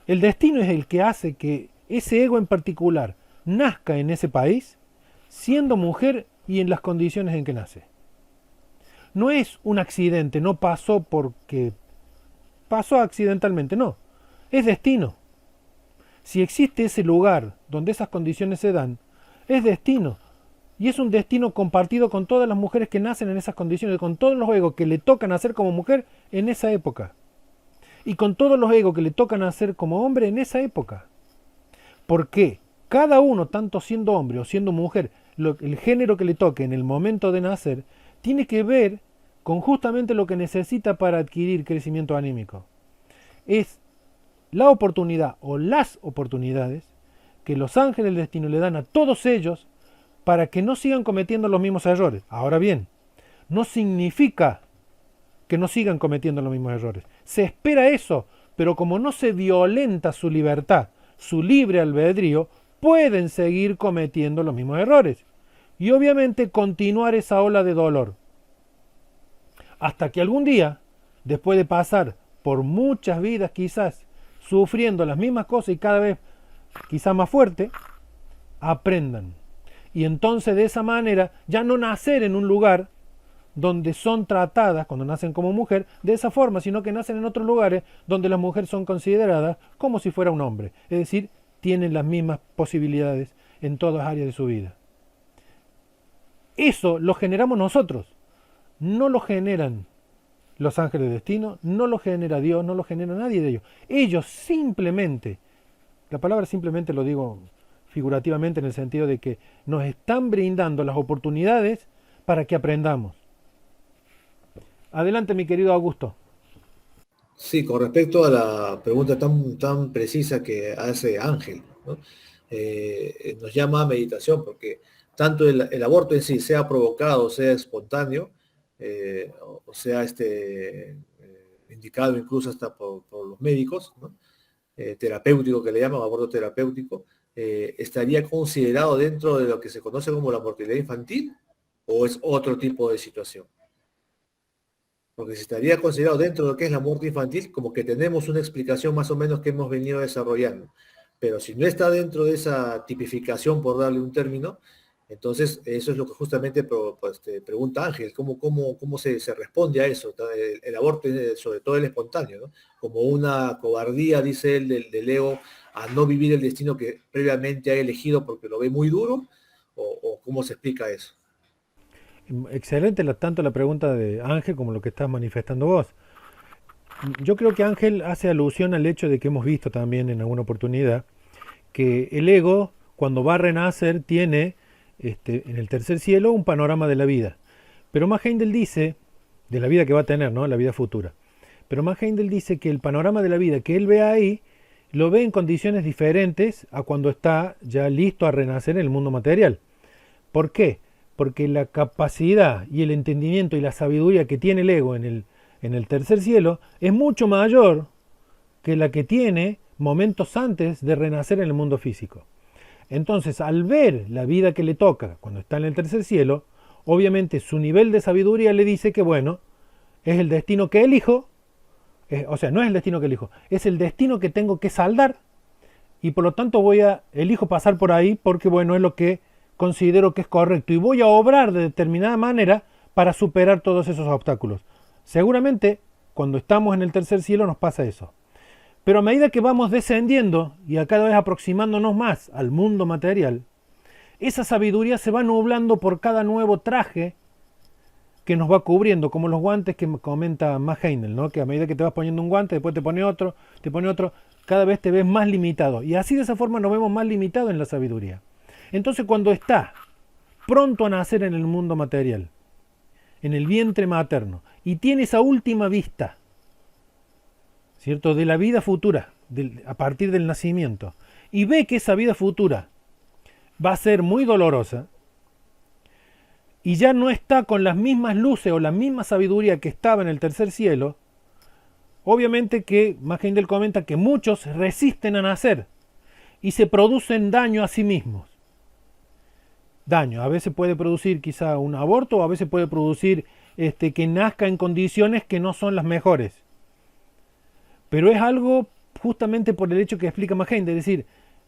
el destino es el que hace que ese ego en particular nazca en ese país, siendo mujer y en las condiciones en que nace. No es un accidente, no pasó porque pasó accidentalmente, no, es destino. Si existe ese lugar donde esas condiciones se dan, es destino. Y es un destino compartido con todas las mujeres que nacen en esas condiciones, con todos los egos que le tocan nacer como mujer en esa época. Y con todos los egos que le tocan nacer como hombre en esa época. Porque cada uno, tanto siendo hombre o siendo mujer, el género que le toque en el momento de nacer, tiene que ver con justamente lo que necesita para adquirir crecimiento anímico. Es la oportunidad o las oportunidades que los ángeles del destino le dan a todos ellos para que no sigan cometiendo los mismos errores. Ahora bien, no significa que no sigan cometiendo los mismos errores. Se espera eso, pero como no se violenta su libertad, su libre albedrío, pueden seguir cometiendo los mismos errores. Y obviamente continuar esa ola de dolor. Hasta que algún día, después de pasar por muchas vidas quizás, sufriendo las mismas cosas y cada vez quizás más fuerte, aprendan. Y entonces de esa manera ya no nacer en un lugar donde son tratadas, cuando nacen como mujer, de esa forma, sino que nacen en otros lugares donde las mujeres son consideradas como si fuera un hombre. Es decir, tienen las mismas posibilidades en todas las áreas de su vida. Eso lo generamos nosotros. No lo generan los ángeles de destino, no lo genera Dios, no lo genera nadie de ellos. Ellos simplemente, la palabra simplemente lo digo figurativamente en el sentido de que nos están brindando las oportunidades para que aprendamos. Adelante, mi querido Augusto. Sí, con respecto a la pregunta tan precisa que hace Ángel, ¿no? Nos llama a meditación porque tanto el aborto en sí, sea provocado, sea espontáneo, o sea indicado incluso hasta por los médicos, ¿no? Terapéutico que le llaman aborto terapéutico, ¿estaría considerado dentro de lo que se conoce como la mortalidad infantil o es otro tipo de situación? Porque si estaría considerado dentro de lo que es la muerte infantil, como que tenemos una explicación más o menos que hemos venido desarrollando. Pero si no está dentro de esa tipificación, por darle un término, Entonces, eso es lo que justamente pregunta Ángel, ¿cómo se responde a eso? El aborto, sobre todo el espontáneo, ¿no? Como una cobardía, dice él, del ego, a no vivir el destino que previamente ha elegido porque lo ve muy duro, o ¿cómo se explica eso? Excelente tanto la pregunta de Ángel como lo que estás manifestando vos. Yo creo que Ángel hace alusión al hecho de que hemos visto también en alguna oportunidad que el ego, cuando va a renacer, tiene en el tercer cielo un panorama de la vida. Pero más Heindel dice, de la vida que va a tener, ¿no? La vida futura. Pero más Heindel dice que el panorama de la vida que él ve ahí, lo ve en condiciones diferentes a cuando está ya listo a renacer en el mundo material. ¿Por qué? Porque la capacidad y el entendimiento y la sabiduría que tiene el ego en el tercer cielo es mucho mayor que la que tiene momentos antes de renacer en el mundo físico. Entonces, al ver la vida que le toca cuando está en el tercer cielo, obviamente su nivel de sabiduría le dice que, bueno, es el destino que elijo, o sea, no es el destino que elijo, es el destino que tengo que saldar, y por lo tanto elijo pasar por ahí porque, bueno, es lo que considero que es correcto, y voy a obrar de determinada manera para superar todos esos obstáculos. Seguramente, cuando estamos en el tercer cielo nos pasa eso. Pero a medida que vamos descendiendo y a cada vez aproximándonos más al mundo material, esa sabiduría se va nublando por cada nuevo traje que nos va cubriendo, como los guantes que comenta Max Heindel, ¿no? Que a medida que te vas poniendo un guante, después te pone otro, cada vez te ves más limitado. Y así de esa forma nos vemos más limitados en la sabiduría. Entonces cuando está pronto a nacer en el mundo material, en el vientre materno, y tiene esa última vista, ¿cierto?, de la vida futura, a partir del nacimiento, y ve que esa vida futura va a ser muy dolorosa, y ya no está con las mismas luces o la misma sabiduría que estaba en el tercer cielo, obviamente que Max Heindel comenta que muchos resisten a nacer y se producen daño a sí mismos. Daño, a veces puede producir quizá un aborto, o a veces puede producir que nazca en condiciones que no son las mejores. Pero es algo justamente por el hecho que explica Max Heindel, es decir,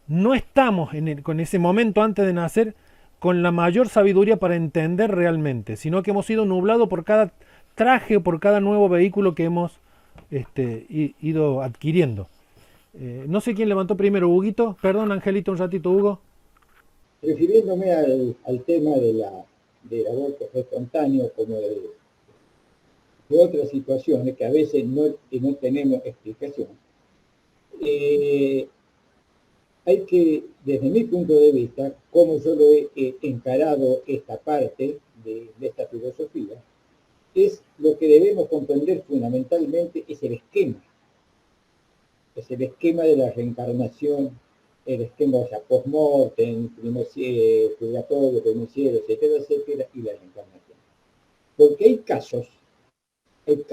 no estamos con ese momento antes de nacer con la mayor sabiduría para entender realmente, sino que hemos sido nublados por cada traje o por cada nuevo vehículo que hemos ido adquiriendo. No sé quién levantó primero, Huguito. Perdón, Angelito, un ratito, Hugo. Refiriéndome al tema del aborto espontáneo, como de otras situaciones que a veces no tenemos explicación, hay que, desde mi punto de vista, como yo lo he encarado esta parte de esta filosofía, es lo que debemos comprender fundamentalmente es el esquema de la reencarnación, el esquema, o sea, post-mortem, purgatorio, primer cielo, etcétera, etcétera, y la reencarnación. Porque hay casos en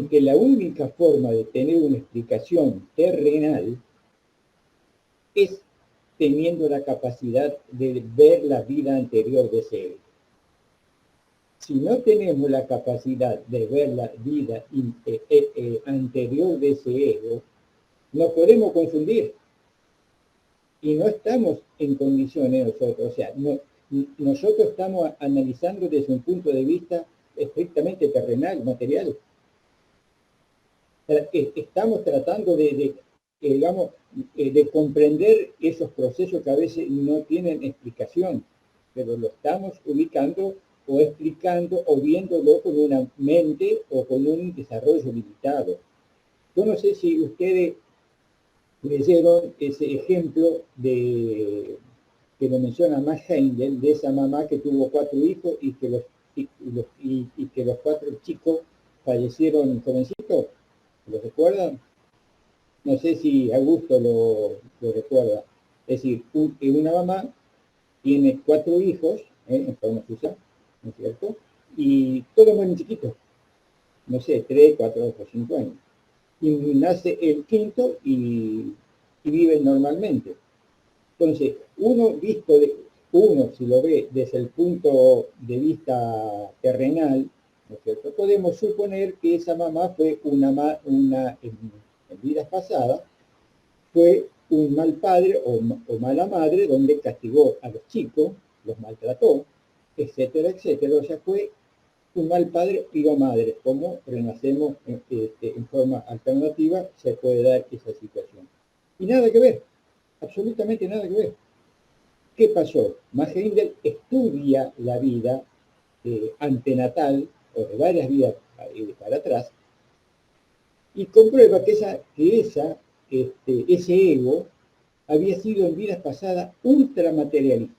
que la única forma de tener una explicación terrenal es teniendo la capacidad de ver la vida anterior de ese ego. Si no tenemos la capacidad de ver la vida anterior de ese ego, nos podemos confundir. Y no estamos en condiciones nosotros, o sea, nosotros estamos analizando desde un punto de vista estrictamente terrenal, material. Estamos tratando de comprender esos procesos que a veces no tienen explicación, pero lo estamos ubicando o explicando o viéndolo con una mente o con un desarrollo limitado. Yo no sé si ustedes leyeron ese ejemplo que lo menciona Max Heindel, de esa mamá que tuvo 4 hijos y que los 4 chicos fallecieron jovencitos. ¿Lo recuerdan? No sé si Augusto lo recuerda. Es decir, una mamá tiene 4 hijos, en forma social, ¿no es cierto? Y todos mueren chiquitos, no sé, 3, 4 o 5 años. Y nace el quinto y vive normalmente. Entonces, uno si lo ve desde el punto de vista terrenal, ¿no es cierto?, podemos suponer que esa mamá fue en vidas pasadas, fue un mal padre o mala madre donde castigó a los chicos, los maltrató, etcétera, etcétera. O sea, fue un mal padre y o madre. Como renacemos en forma alternativa, se puede dar esa situación. Y nada que ver, absolutamente nada que ver. ¿Qué pasó? Max Heindel estudia la vida antenatal, o de varias vidas para atrás, y comprueba que ese ego había sido en vidas pasadas ultramaterialista.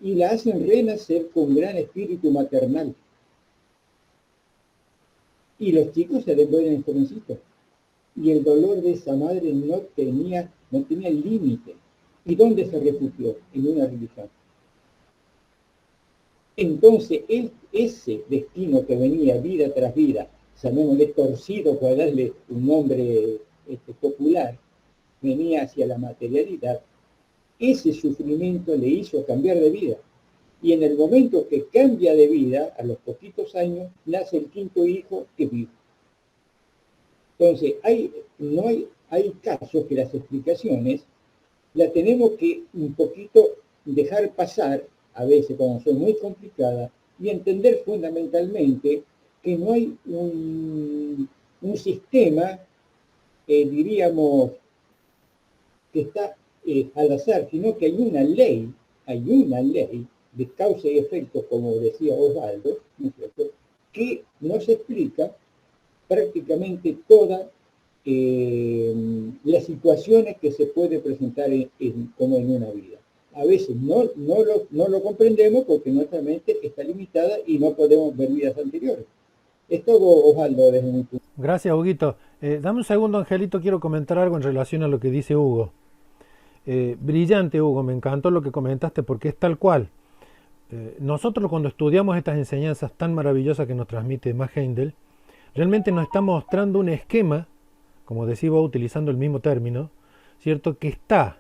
Y la hacen renacer con gran espíritu maternal. Y los chicos se devuelven jovencitos. Y el dolor de esa madre no tenía límite. ¿Y dónde se refugió? En una religión. Entonces, ese destino que venía vida tras vida, llamémosle torcido para darle un nombre popular, venía hacia la materialidad, ese sufrimiento le hizo cambiar de vida. Y en el momento que cambia de vida, a los poquitos años, nace el quinto hijo que vive. Entonces, hay casos que las explicaciones las tenemos que un poquito dejar pasar, a veces cuando son muy complicadas, y entender fundamentalmente que no hay un sistema, diríamos, que está al azar, sino que hay una ley de causa y efecto, como decía Osvaldo, ¿no es cierto?, que nos explica prácticamente todas las situaciones que se puede presentar como en una vida. A veces no lo comprendemos porque nuestra mente está limitada y no podemos ver vidas anteriores. Es todo, Osvaldo, desde mi punto. Gracias, Huguito. Dame un segundo, Angelito, quiero comentar algo en relación a lo que dice Hugo. Brillante, Hugo, me encantó lo que comentaste porque es tal cual. Nosotros cuando estudiamos estas enseñanzas tan maravillosas que nos transmite Max Heindel, realmente nos está mostrando un esquema, como decía vos, utilizando el mismo término, ¿cierto?, que está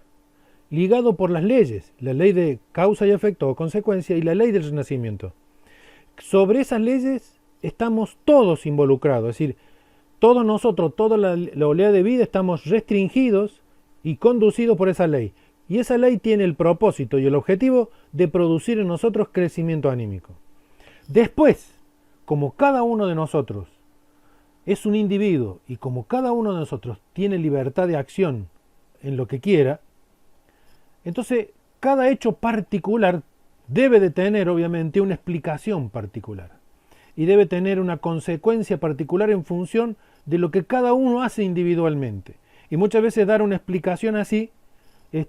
ligado por las leyes, la ley de causa y efecto o consecuencia y la ley del renacimiento. Sobre esas leyes estamos todos involucrados, es decir, todos nosotros, toda la oleada de vida estamos restringidos y conducidos por esa ley. Y esa ley tiene el propósito y el objetivo de producir en nosotros crecimiento anímico. Después, como cada uno de nosotros es un individuo y como cada uno de nosotros tiene libertad de acción en lo que quiera, entonces cada hecho particular debe de tener obviamente una explicación particular y debe tener una consecuencia particular en función de lo que cada uno hace individualmente. Y muchas veces dar una explicación así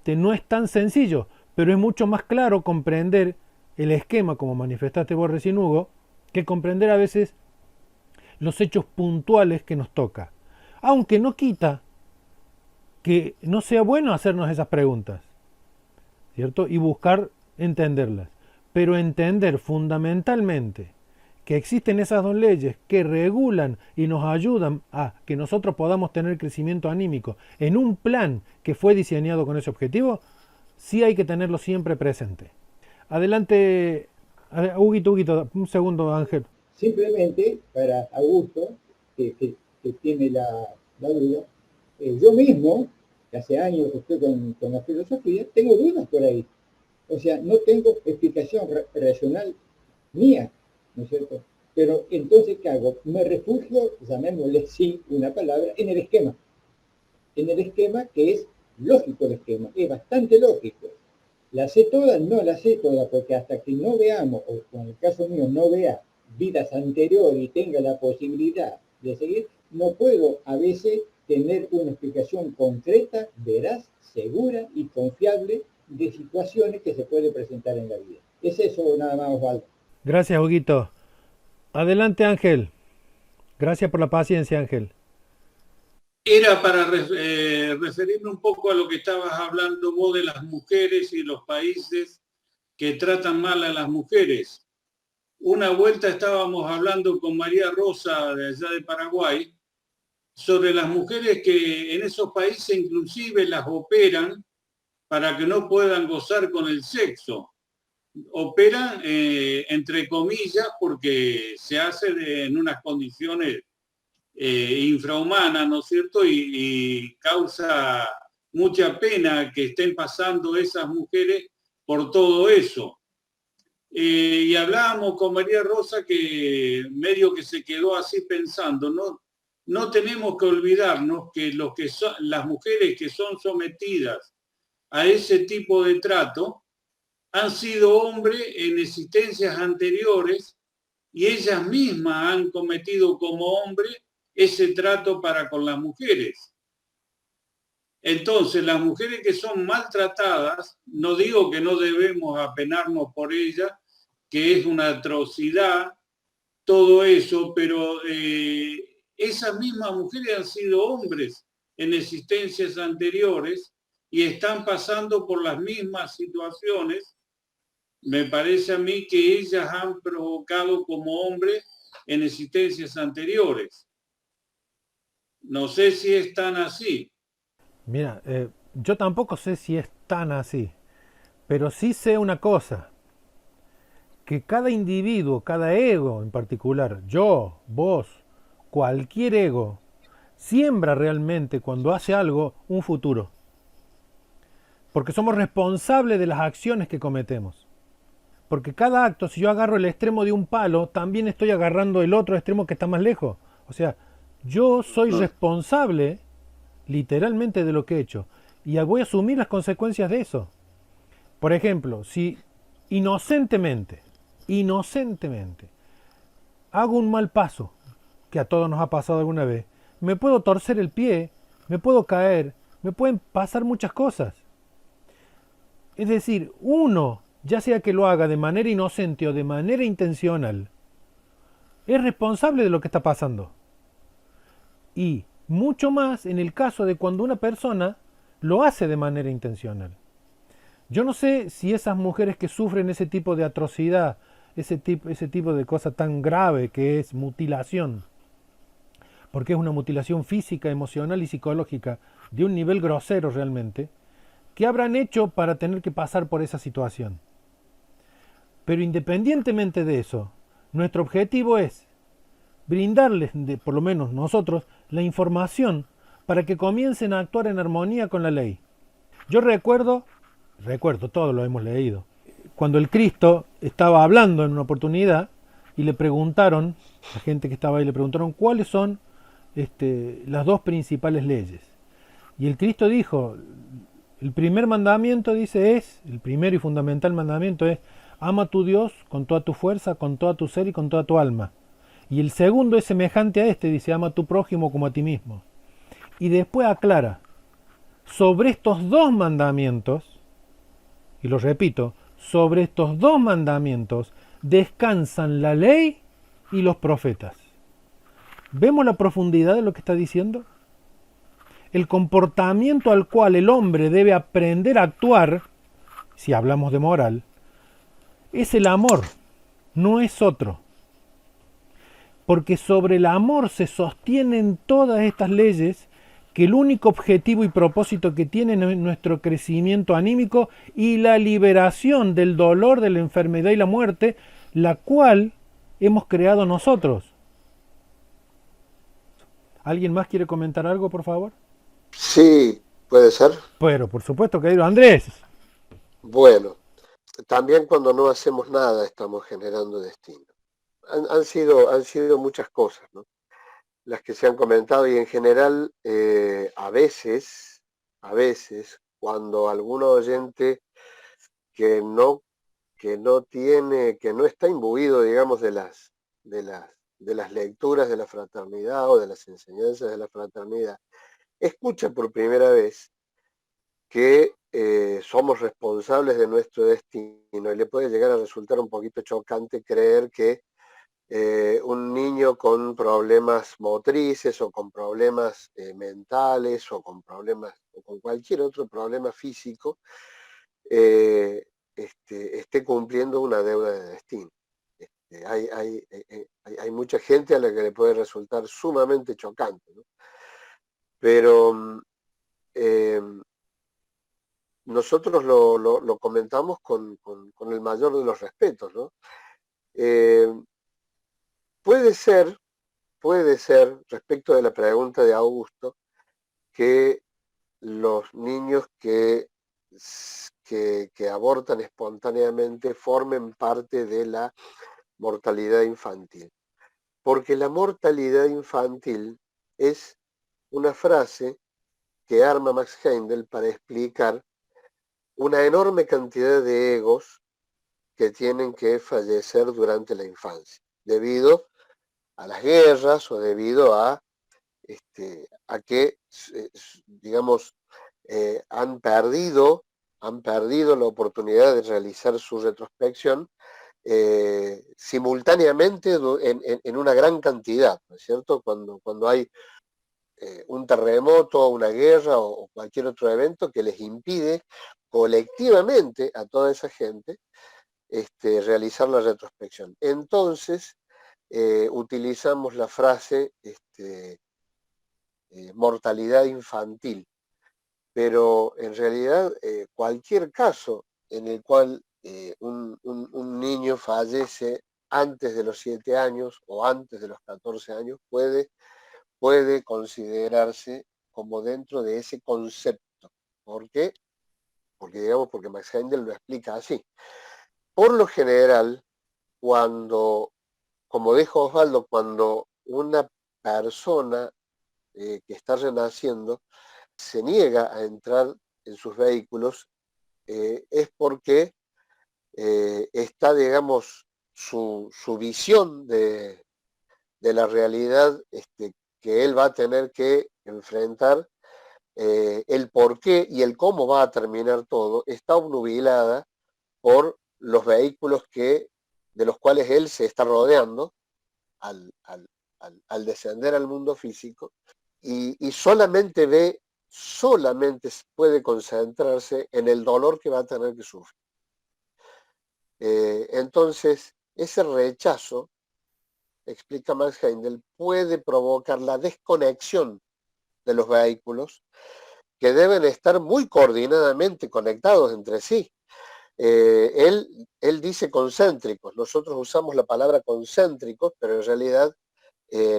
no es tan sencillo, pero es mucho más claro comprender el esquema, como manifestaste vos recién, Hugo, que comprender a veces los hechos puntuales que nos toca. Aunque no quita que no sea bueno hacernos esas preguntas, ¿cierto? Y buscar entenderlas. Pero entender fundamentalmente que existen esas dos leyes que regulan y nos ayudan a que nosotros podamos tener crecimiento anímico en un plan que fue diseñado con ese objetivo, sí hay que tenerlo siempre presente. Adelante, Huguito, un segundo, Ángel. Simplemente para Augusto, que tiene la duda, yo mismo, que hace años que estoy con la filosofía, tengo dudas por ahí. O sea, no tengo explicación racional mía, ¿no es cierto? Pero entonces, ¿qué hago? Me refugio, llamémosle sí una palabra, en el esquema. En el esquema que es lógico el esquema, es bastante lógico. ¿La sé toda? No la sé toda, porque hasta que no veamos, o en el caso mío no vea vidas anteriores y tenga la posibilidad de seguir, no puedo a veces tener una explicación concreta, veraz, segura y confiable de situaciones que se pueden presentar en la vida. Es eso nada más, Osvaldo. Gracias, Huguito. Adelante, Ángel. Gracias por la paciencia, Ángel. Era para referirme un poco a lo que estabas hablando vos de las mujeres y los países que tratan mal a las mujeres. Una vuelta estábamos hablando con María Rosa de allá de Paraguay sobre las mujeres que en esos países inclusive las operan para que no puedan gozar con el sexo. Operan entre comillas porque se hace en unas condiciones infrahumana, ¿no es cierto? Y causa mucha pena que estén pasando esas mujeres por todo eso. Y hablábamos con María Rosa que medio que se quedó así pensando, no tenemos que olvidarnos que, las mujeres que son sometidas a ese tipo de trato han sido hombres en existencias anteriores y ellas mismas han cometido como hombres ese trato para con las mujeres. Entonces, las mujeres que son maltratadas, no digo que no debemos apenarnos por ellas, que es una atrocidad, todo eso, pero esas mismas mujeres han sido hombres en existencias anteriores y están pasando por las mismas situaciones. Me parece a mí que ellas han provocado como hombres en existencias anteriores. No sé si es tan así. Mira, yo tampoco sé si es tan así, pero sí sé una cosa, que cada individuo, cada ego en particular, yo, vos, cualquier ego, siembra realmente cuando hace algo un futuro. Porque somos responsables de las acciones que cometemos. Porque cada acto, si yo agarro el extremo de un palo, también estoy agarrando el otro extremo que está más lejos. O sea, yo soy responsable literalmente de lo que he hecho. Y voy a asumir las consecuencias de eso. Por ejemplo, si inocentemente, hago un mal paso, que a todos nos ha pasado alguna vez, me puedo torcer el pie, me puedo caer, me pueden pasar muchas cosas. Es decir, uno, ya sea que lo haga de manera inocente o de manera intencional, es responsable de lo que está pasando. Y mucho más en el caso de cuando una persona lo hace de manera intencional. Yo no sé si esas mujeres que sufren ese tipo de atrocidad, ese tipo de cosa tan grave que es mutilación, porque es una mutilación física, emocional y psicológica de un nivel grosero realmente, ¿qué habrán hecho para tener que pasar por esa situación? Pero independientemente de eso, nuestro objetivo es brindarles, por lo menos nosotros, la información para que comiencen a actuar en armonía con la ley. Yo recuerdo, todo lo hemos leído, cuando el Cristo estaba hablando en una oportunidad y le preguntaron, la gente que estaba ahí le preguntaron cuáles son las dos principales leyes. Y el Cristo dijo, el primer mandamiento dice el primer y fundamental mandamiento es, ama a tu Dios con toda tu fuerza, con toda tu ser y con toda tu alma. Y el segundo es semejante a dice, ama a tu prójimo como a ti mismo. Y después aclara, sobre estos dos mandamientos, y lo repito, sobre estos dos mandamientos descansan la ley y los profetas. ¿Vemos la profundidad de lo que está diciendo? El comportamiento al cual el hombre debe aprender a actuar, si hablamos de moral, es el amor, no es otro. Porque sobre el amor se sostienen todas estas leyes que el único objetivo y propósito que tienen es nuestro crecimiento anímico y la liberación del dolor, de la enfermedad y la muerte, la cual hemos creado nosotros. ¿Alguien más quiere comentar algo, por favor? Sí, puede ser. Pero, por supuesto, querido Andrés. Bueno, también cuando no hacemos nada estamos generando destino. Han sido muchas cosas, ¿no? Las que se han comentado y en general a veces, cuando algún oyente que no está imbuido, digamos, de las lecturas de la fraternidad o de las enseñanzas de la fraternidad, escucha por primera vez que somos responsables de nuestro destino y le puede llegar a resultar un poquito chocante creer que un niño con problemas motrices o con problemas mentales o con problemas o con cualquier otro problema físico esté cumpliendo una deuda de destino. Hay mucha gente a la que le puede resultar sumamente chocante, ¿no? Pero nosotros lo comentamos con el mayor de los respetos, ¿no? Puede ser puede ser, respecto de la pregunta de Augusto, que los niños que abortan espontáneamente formen parte de la mortalidad infantil. Porque la mortalidad infantil es una frase que arma Max Heindel para explicar una enorme cantidad de egos que tienen que fallecer durante la infancia, debido a las guerras o debido a que, digamos, han perdido la oportunidad de realizar su retrospección simultáneamente en una gran cantidad, ¿no es cierto? Cuando hay un terremoto, una guerra o cualquier otro evento que les impide colectivamente a toda esa gente realizar la retrospección. Entonces, utilizamos la frase mortalidad infantil, pero en realidad cualquier caso en el cual un niño fallece antes de los 7 años o antes de los 14 años puede considerarse como dentro de ese concepto. ¿Por qué? Porque Max Heindel lo explica así. Por lo general, como dijo Osvaldo, cuando una persona que está renaciendo se niega a entrar en sus vehículos, es porque está, digamos, su visión de la realidad que él va a tener que enfrentar, el por qué y el cómo va a terminar todo, está obnubilada por los vehículos de los cuales él se está rodeando al descender al mundo físico, y solamente puede concentrarse en el dolor que va a tener que sufrir. Entonces, ese rechazo, explica Max Heindel, puede provocar la desconexión de los vehículos, que deben estar muy coordinadamente conectados entre sí. Él dice concéntricos, nosotros usamos la palabra concéntricos, pero en realidad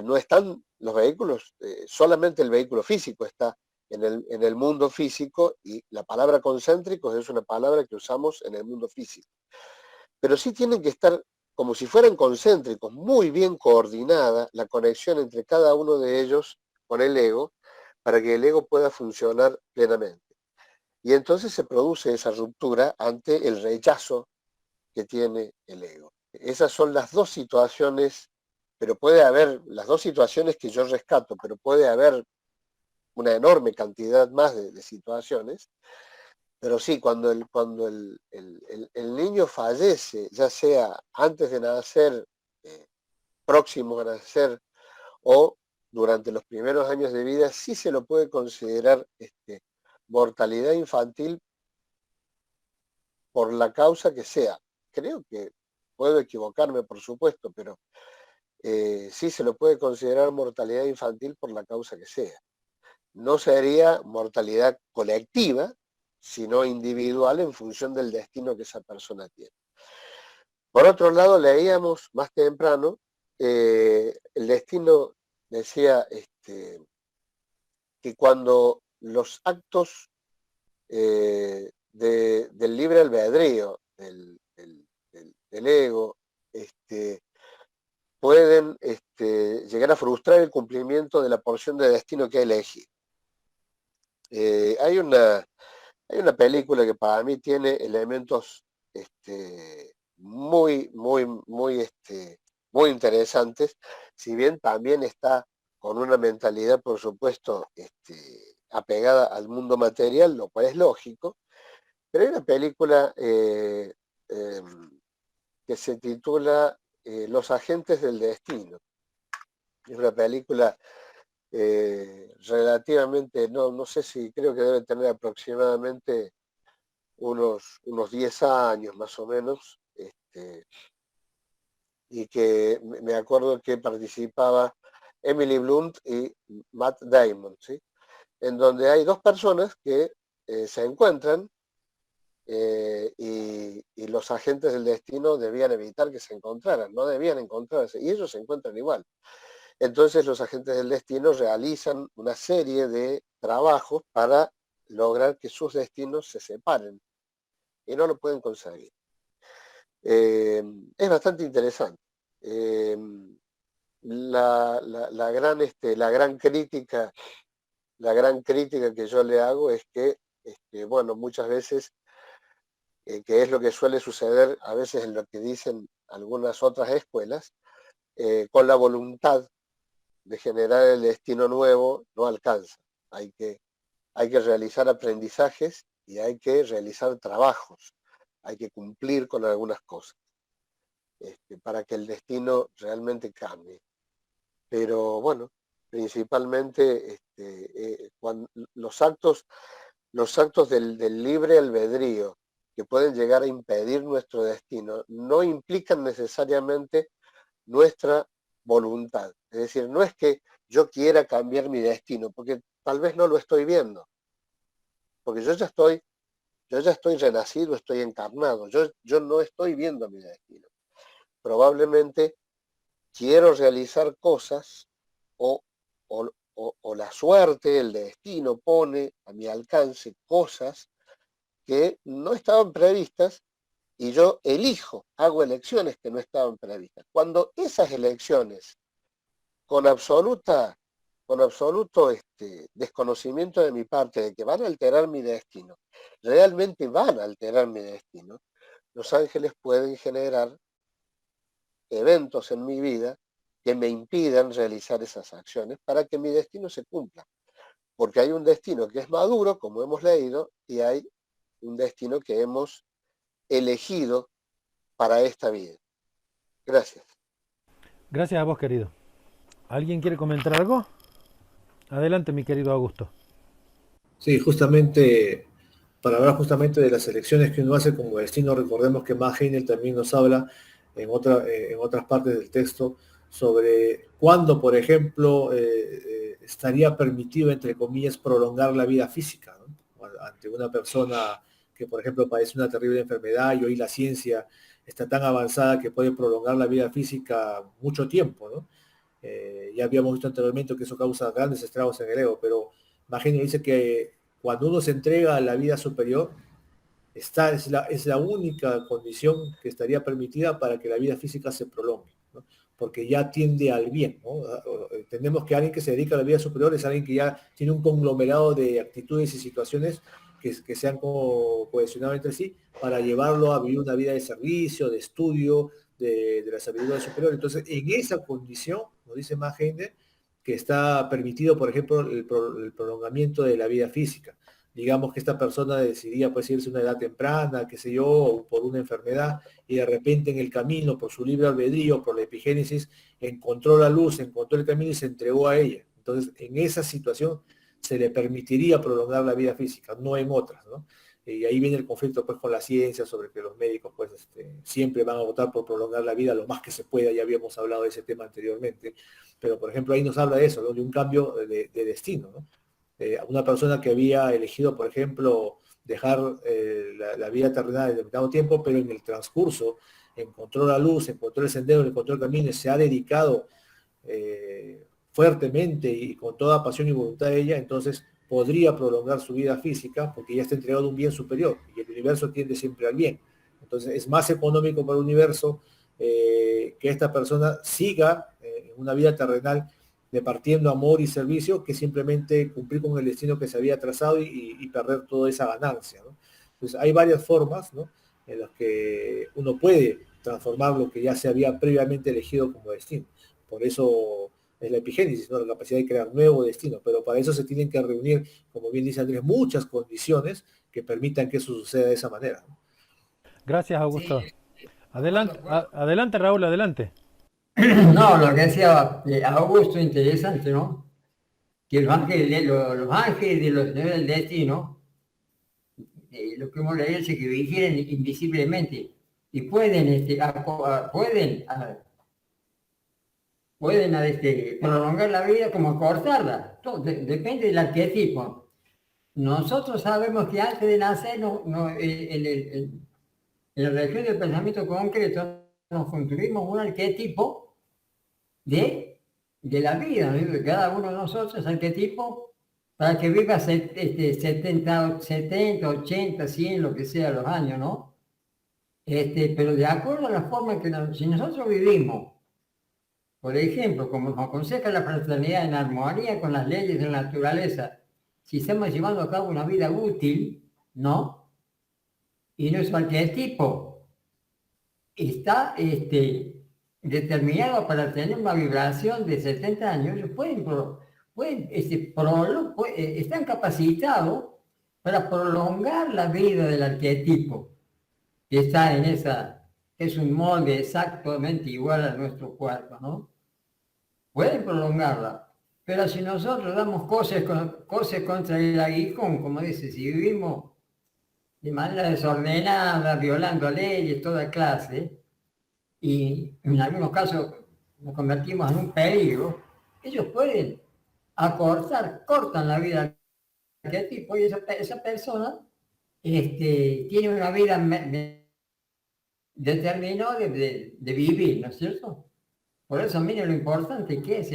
no están los vehículos, solamente el vehículo físico está en el mundo físico, y la palabra concéntricos es una palabra que usamos en el mundo físico. Pero sí tienen que estar como si fueran concéntricos, muy bien coordinada la conexión entre cada uno de ellos con el ego, para que el ego pueda funcionar plenamente. Y entonces se produce esa ruptura ante el rechazo que tiene el ego. Esas son las dos situaciones, pero puede haber las dos situaciones que yo rescato, pero puede haber una enorme cantidad más de situaciones. Pero sí, cuando el niño fallece, ya sea antes de nacer, próximo a nacer o durante los primeros años de vida, sí se lo puede considerar mortalidad infantil por la causa que sea. Creo que puedo equivocarme, por supuesto, pero sí se lo puede considerar mortalidad infantil por la causa que sea. No sería mortalidad colectiva, sino individual en función del destino que esa persona tiene. Por otro lado, leíamos más temprano, el destino decía que cuando los actos del libre albedrío, del ego, pueden llegar a frustrar el cumplimiento de la porción de destino que ha elegido. Hay una película que para mí tiene elementos muy interesantes, si bien también está con una mentalidad, por supuesto, apegada al mundo material, lo cual es lógico, pero hay una película que se titula Los agentes del destino. Es una película relativamente, no sé si, creo que debe tener aproximadamente unos 10 años más o menos, y que me acuerdo que participaba Emily Blunt y Matt Damon, ¿sí? En donde hay dos personas que se encuentran, y los agentes del destino debían evitar que se encontraran, no debían encontrarse, y ellos se encuentran igual. Entonces los agentes del destino realizan una serie de trabajos para lograr que sus destinos se separen y no lo pueden conseguir. Es bastante interesante. La gran crítica que yo le hago es que, bueno, muchas veces, que es lo que suele suceder a veces en lo que dicen algunas otras escuelas, con la voluntad de generar el destino nuevo no alcanza. Hay que realizar aprendizajes y hay que realizar trabajos, hay que cumplir con algunas cosas para que el destino realmente cambie. Pero bueno, principalmente cuando los actos del libre albedrío que pueden llegar a impedir nuestro destino no implican necesariamente nuestra voluntad. Es decir, no es que yo quiera cambiar mi destino, porque tal vez no lo estoy viendo, porque yo ya estoy renacido, estoy encarnado, yo no estoy viendo mi destino. Probablemente quiero realizar cosas o la suerte, el destino pone a mi alcance cosas que no estaban previstas y yo hago elecciones que no estaban previstas. Cuando esas elecciones, con absoluto desconocimiento de mi parte de que van a alterar mi destino, realmente van a alterar mi destino, los ángeles pueden generar eventos en mi vida que me impidan realizar esas acciones para que mi destino se cumpla. Porque hay un destino que es maduro, como hemos leído, y hay un destino que hemos elegido para esta vida. Gracias. Gracias a vos, querido. ¿Alguien quiere comentar algo? Adelante, mi querido Augusto. Sí, justamente, para hablar justamente de las elecciones que uno hace como destino, recordemos que Matt Heinel también nos habla en otras partes del texto sobre cuándo, por ejemplo, estaría permitido, entre comillas, prolongar la vida física, ¿no? Ante una persona que, por ejemplo, padece una terrible enfermedad y hoy la ciencia está tan avanzada que puede prolongar la vida física mucho tiempo, ¿no? Ya habíamos visto anteriormente que eso causa grandes estragos en el ego, pero Mageno dice que cuando uno se entrega a la vida superior, es la única condición que estaría permitida para que la vida física se prolongue, ¿no? Porque ya tiende al bien, ¿no? Entendemos que alguien que se dedica a la vida superior es alguien que ya tiene un conglomerado de actitudes y situaciones que se han cohesionado entre sí para llevarlo a vivir una vida de servicio, de estudio, de la sabiduría superior. Entonces, en esa condición, nos dice Magende, que está permitido, por ejemplo, el prolongamiento de la vida física. Digamos que esta persona decidía pues irse a una edad temprana, qué sé yo, o por una enfermedad, y de repente en el camino, por su libre albedrío, por la epigénesis, encontró la luz, encontró el camino y se entregó a ella. Entonces, en esa situación se le permitiría prolongar la vida física, no en otras, ¿no? Y ahí viene el conflicto pues con la ciencia sobre que los médicos pues siempre van a votar por prolongar la vida lo más que se pueda, ya habíamos hablado de ese tema anteriormente, pero por ejemplo ahí nos habla de eso, ¿no? De un cambio de destino, ¿no? Una persona que había elegido, por ejemplo, dejar la vida terrenal en determinado tiempo, pero en el transcurso encontró la luz, encontró el sendero, encontró el camino y se ha dedicado fuertemente y con toda pasión y voluntad de ella, entonces podría prolongar su vida física porque ya está entregado a un bien superior y el universo tiende siempre al bien. Entonces es más económico para el universo que esta persona siga en una vida terrenal departiendo amor y servicio que simplemente cumplir con el destino que se había trazado y perder toda esa ganancia, ¿no? Entonces hay varias formas, ¿no?, en las que uno puede transformar lo que ya se había previamente elegido como destino. Por eso es la epigénesis, ¿no?, la capacidad de crear nuevo destino, pero para eso se tienen que reunir, como bien dice Andrés, muchas condiciones que permitan que eso suceda de esa manera, ¿no? Gracias, Augusto. Adelante, adelante, Raúl, adelante. No, lo que decía Augusto, interesante, ¿no? Que los ángeles, los ángeles de los del destino, lo que hemos leído es que vigilen invisiblemente y pueden, prolongar la vida como cortarla. Todo, depende del arquetipo. Nosotros sabemos que antes de nacer, en la región del pensamiento concreto, nos construimos un arquetipo de de la vida, ¿no? De cada uno de nosotros, arquetipo, para que viva 70, 80, 100, lo que sea los años, ¿no? Pero de acuerdo a la forma que si nosotros vivimos, por ejemplo, como nos aconseja la fraternidad en armonía con las leyes de la naturaleza, si estamos llevando a cabo una vida útil, ¿no? Y nuestro arquetipo está determinado para tener una vibración de 70 años, están capacitados para prolongar la vida del arquetipo, que está en es un molde exactamente igual a nuestro cuerpo, ¿no? Pueden prolongarla, pero si nosotros damos cosas contra el aguijón, como dice, si vivimos de manera desordenada, violando leyes, toda clase, y en algunos casos nos convertimos en un peligro, ellos pueden cortan la vida del arquetipo y esa persona tiene una vida determinada de vivir, ¿no es cierto? Por eso miren lo importante que es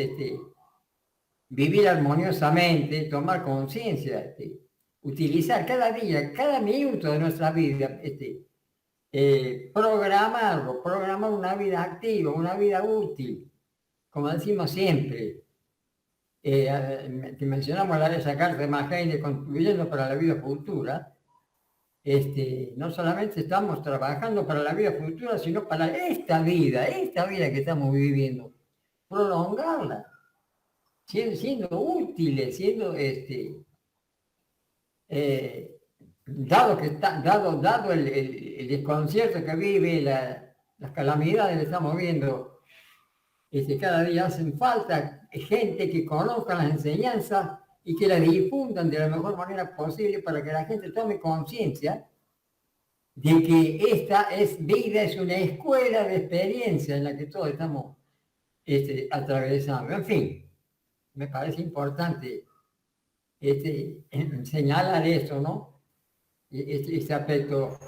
vivir armoniosamente, tomar conciencia, utilizar cada día, cada minuto de nuestra vida, programar una vida activa, una vida útil, como decimos siempre. Que mencionamos esa carta de Mahain de Contribuyendo para la Vida Futura, no solamente estamos trabajando para la vida futura, sino para esta vida que estamos viviendo, prolongarla, siendo útiles, siendo dado el desconcierto que vive, las calamidades que estamos viendo, cada día hacen falta gente que conozca las enseñanzas y que las difundan de la mejor manera posible para que la gente tome conciencia de que esta vida es una escuela de experiencia en la que todos estamos atravesando. En fin, me parece importante señalar eso, ¿no? Este aspecto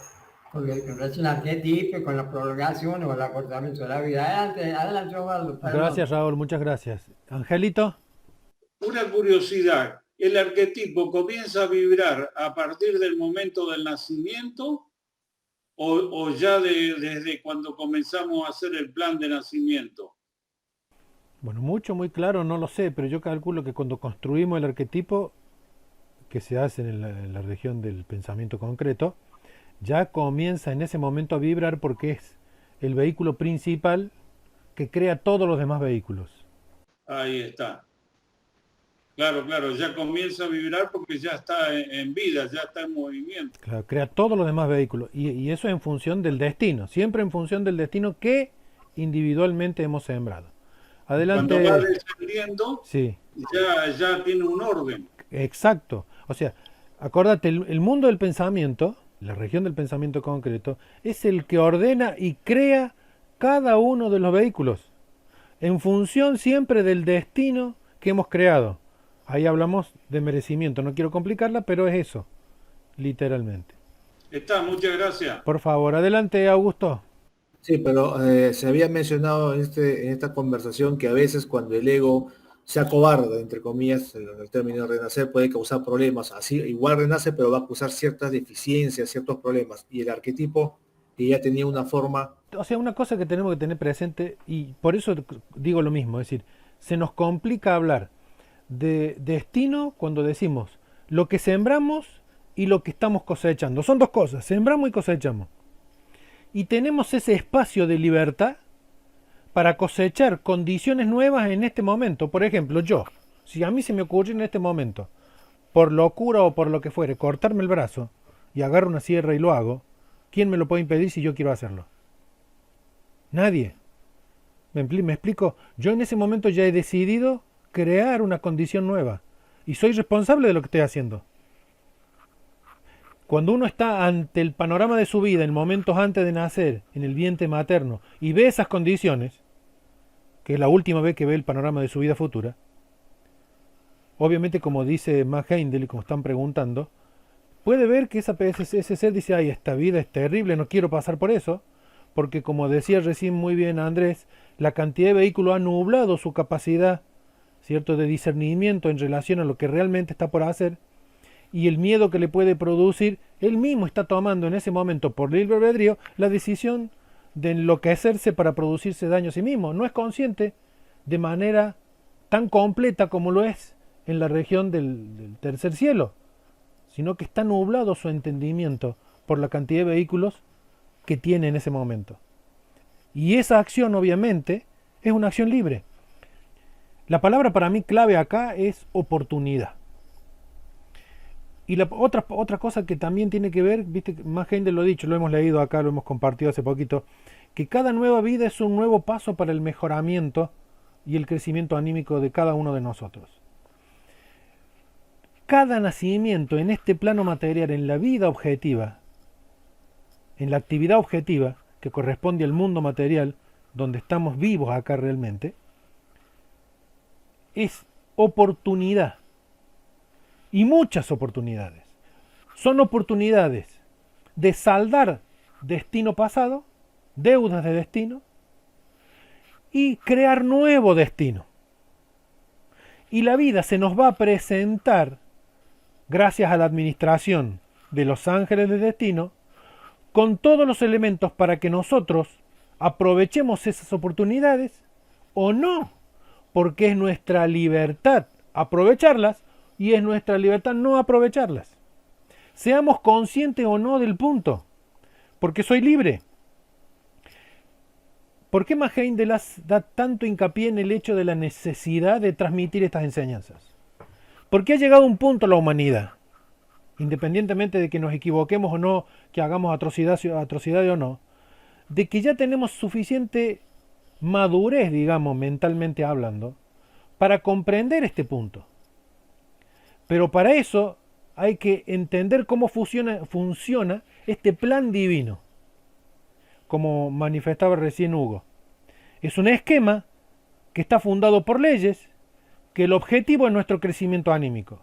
con relación al arquetipo, con la prolongación o el acortamiento de la vida. Adelante, Osvaldo. Gracias, Raúl, muchas gracias. Angelito. Una curiosidad, ¿el arquetipo comienza a vibrar a partir del momento del nacimiento o ya desde cuando comenzamos a hacer el plan de nacimiento? Bueno, muy claro no lo sé, pero yo calculo que cuando construimos el arquetipo, que se hace en la región del pensamiento concreto, ya comienza en ese momento a vibrar porque es el vehículo principal que crea todos los demás vehículos. Ahí está. Claro, ya comienza a vibrar porque ya está en vida, ya está en movimiento. Claro, crea todos los demás vehículos. Y eso en función del destino, siempre en función del destino que individualmente hemos sembrado. Adelante. Cuando va descendiendo, sí. ya tiene un orden. Exacto. O sea, acordate, el mundo del pensamiento, la región del pensamiento concreto, es el que ordena y crea cada uno de los vehículos, en función siempre del destino que hemos creado. Ahí hablamos de merecimiento, no quiero complicarla, pero es eso, literalmente. Muchas gracias. Por favor, adelante, Augusto. Sí, pero se había mencionado en esta conversación que a veces cuando el ego se acobarda, entre comillas, en el término de renacer, puede causar problemas. Así, igual renace, pero va a causar ciertas deficiencias, ciertos problemas. Y el arquetipo, que ya tenía una forma... O sea, una cosa que tenemos que tener presente, y por eso digo lo mismo, es decir, se nos complica hablar de destino cuando decimos lo que sembramos y lo que estamos cosechando. Son dos cosas, sembramos y cosechamos. Y tenemos ese espacio de libertad para cosechar condiciones nuevas en este momento. Por ejemplo, si a mí se me ocurre en este momento, por locura o por lo que fuere, cortarme el brazo y agarro una sierra y lo hago, ¿quién me lo puede impedir si yo quiero hacerlo? Nadie. ¿Me explico? Yo en ese momento ya he decidido crear una condición nueva y soy responsable de lo que estoy haciendo. Cuando uno está ante el panorama de su vida en momentos antes de nacer, en el vientre materno, y ve esas condiciones, que es la última vez que ve el panorama de su vida futura, obviamente, como dice Max Heindel y como están preguntando, puede ver que ese ser dice, ay, esta vida es terrible, no quiero pasar por eso, porque como decía recién muy bien Andrés, la cantidad de vehículos ha nublado su capacidad ¿cierto?, de discernimiento en relación a lo que realmente está por hacer, y el miedo que le puede producir, él mismo está tomando en ese momento por libre albedrío la decisión de enloquecerse para producirse daño a sí mismo. No es consciente de manera tan completa como lo es en la región del tercer cielo, sino que está nublado su entendimiento por la cantidad de vehículos que tiene en ese momento. Y esa acción, obviamente, es una acción libre. La palabra para mí clave acá es oportunidad. Y la otra cosa que también tiene que ver, viste, más gente lo ha dicho, lo hemos leído acá, lo hemos compartido hace poquito, que cada nueva vida es un nuevo paso para el mejoramiento y el crecimiento anímico de cada uno de nosotros. Cada nacimiento en este plano material, en la vida objetiva, en la actividad objetiva que corresponde al mundo material, donde estamos vivos acá realmente, es oportunidad. Y muchas oportunidades. Son oportunidades de saldar destino pasado, deudas de destino, y crear nuevo destino. Y la vida se nos va a presentar, gracias a la administración de los ángeles del destino, con todos los elementos para que nosotros aprovechemos esas oportunidades o no, porque es nuestra libertad aprovecharlas y es nuestra libertad no aprovecharlas. Seamos conscientes o no del punto, porque soy libre. ¿Por qué Mahain Delas da tanto hincapié en el hecho de la necesidad de transmitir estas enseñanzas? Porque ha llegado un punto la humanidad, independientemente de que nos equivoquemos o no, que hagamos atrocidades o no, de que ya tenemos suficiente madurez, digamos, mentalmente hablando, para comprender este punto. Pero para eso hay que entender cómo funciona este plan divino, como manifestaba recién Hugo. Es un esquema que está fundado por leyes, que el objetivo es nuestro crecimiento anímico.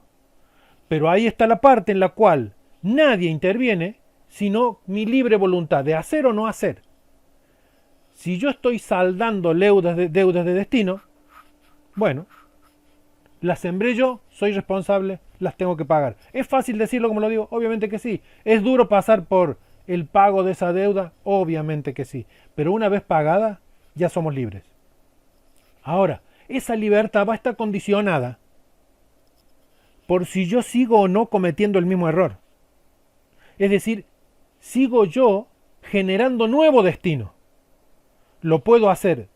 Pero ahí está la parte en la cual nadie interviene, sino mi libre voluntad de hacer o no hacer. Si yo estoy saldando deudas de destino, bueno, las sembré yo, soy responsable, las tengo que pagar. ¿Es fácil decirlo como lo digo? Obviamente que sí. ¿Es duro pasar por el pago de esa deuda? Obviamente que sí. Pero una vez pagada, ya somos libres. Ahora, esa libertad va a estar condicionada por si yo sigo o no cometiendo el mismo error. Es decir, sigo yo generando nuevo destino. Lo puedo hacer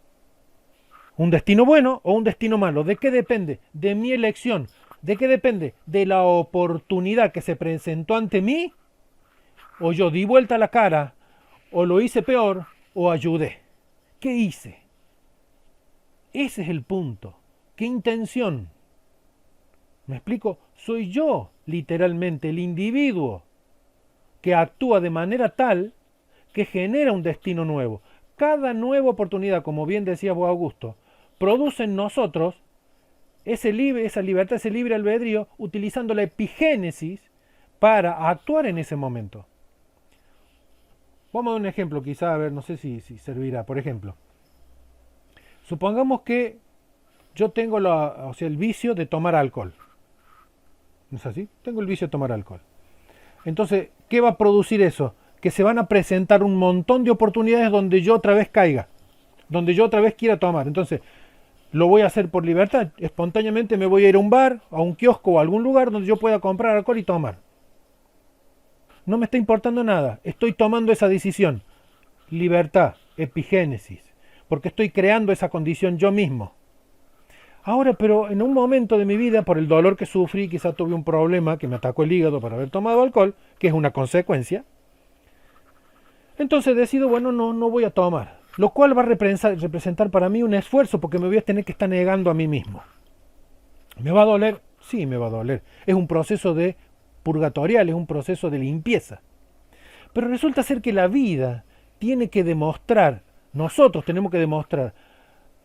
un destino bueno o un destino malo. ¿De qué depende? De mi elección. ¿De qué depende? De la oportunidad que se presentó ante mí, o yo di vuelta la cara, o lo hice peor, o ayudé. ¿Qué hice? Ese es el punto. ¿Qué intención? ¿Me explico? Soy yo, literalmente, el individuo que actúa de manera tal que genera un destino nuevo. Cada nueva oportunidad, como bien decía vos, Augusto, produce en nosotros esa libertad, ese libre albedrío, utilizando la epigénesis para actuar en ese momento. Vamos a dar un ejemplo, quizá, a ver, no sé si servirá. Por ejemplo, supongamos que yo tengo el vicio de tomar alcohol. ¿No es así? Tengo el vicio de tomar alcohol. Entonces, ¿qué va a producir eso? Que se van a presentar un montón de oportunidades donde yo otra vez caiga, donde yo otra vez quiera tomar. Entonces, lo voy a hacer por libertad. Espontáneamente me voy a ir a un bar, a un kiosco o a algún lugar donde yo pueda comprar alcohol y tomar. No me está importando nada. Estoy tomando esa decisión. Libertad, epigénesis. Porque estoy creando esa condición yo mismo. Ahora, pero en un momento de mi vida, por el dolor que sufrí, quizá tuve un problema que me atacó el hígado por haber tomado alcohol, que es una consecuencia. Entonces decido, bueno, no voy a tomar. Lo cual va a representar para mí un esfuerzo porque me voy a tener que estar negando a mí mismo. ¿Me va a doler? Sí, me va a doler. Es un proceso de purgatorial, es un proceso de limpieza. Pero resulta ser que la vida tiene que demostrar, nosotros tenemos que demostrar,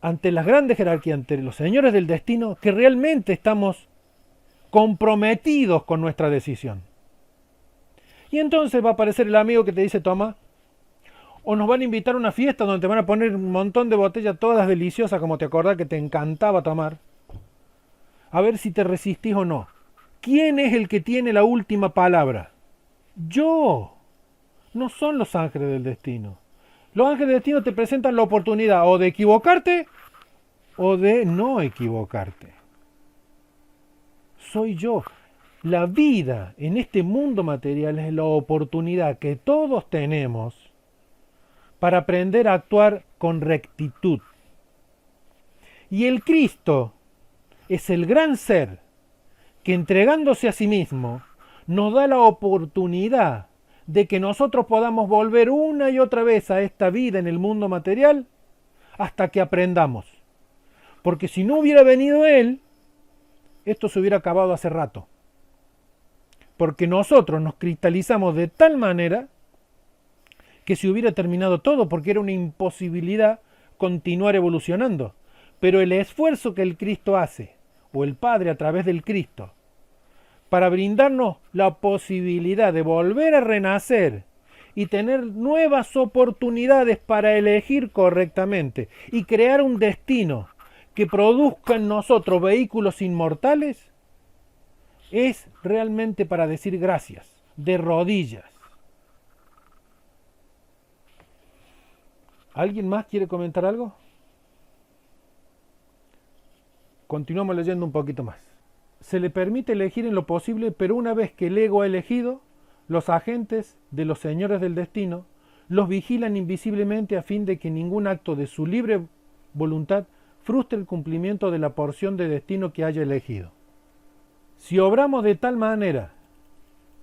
ante las grandes jerarquías, ante los señores del destino, que realmente estamos comprometidos con nuestra decisión. Y entonces va a aparecer el amigo que te dice, toma, o nos van a invitar a una fiesta donde te van a poner un montón de botellas todas deliciosas, como te acordás que te encantaba tomar. a ver si te resistís o no. ¿Quién es el que tiene la última palabra? Yo. No son los ángeles del destino. Los ángeles del destino te presentan la oportunidad o de equivocarte o de no equivocarte. Soy yo. La vida en este mundo material es la oportunidad que todos tenemos para aprender a actuar con rectitud. Y el Cristo es el gran ser que, entregándose a sí mismo, nos da la oportunidad de que nosotros podamos volver una y otra vez a esta vida en el mundo material hasta que aprendamos. Porque si no hubiera venido Él, esto se hubiera acabado hace rato. Porque nosotros nos cristalizamos de tal manera que se hubiera terminado todo, porque era una imposibilidad continuar evolucionando. Pero el esfuerzo que el Cristo hace, o el Padre a través del Cristo, para brindarnos la posibilidad de volver a renacer y tener nuevas oportunidades para elegir correctamente y crear un destino que produzca en nosotros vehículos inmortales, es realmente para decir gracias, de rodillas. ¿Alguien más quiere comentar algo? Continuamos leyendo un poquito más. Se le permite elegir en lo posible, pero una vez que el ego ha elegido, los agentes de los señores del destino los vigilan invisiblemente a fin de que ningún acto de su libre voluntad frustre el cumplimiento de la porción de destino que haya elegido. Si obramos de tal manera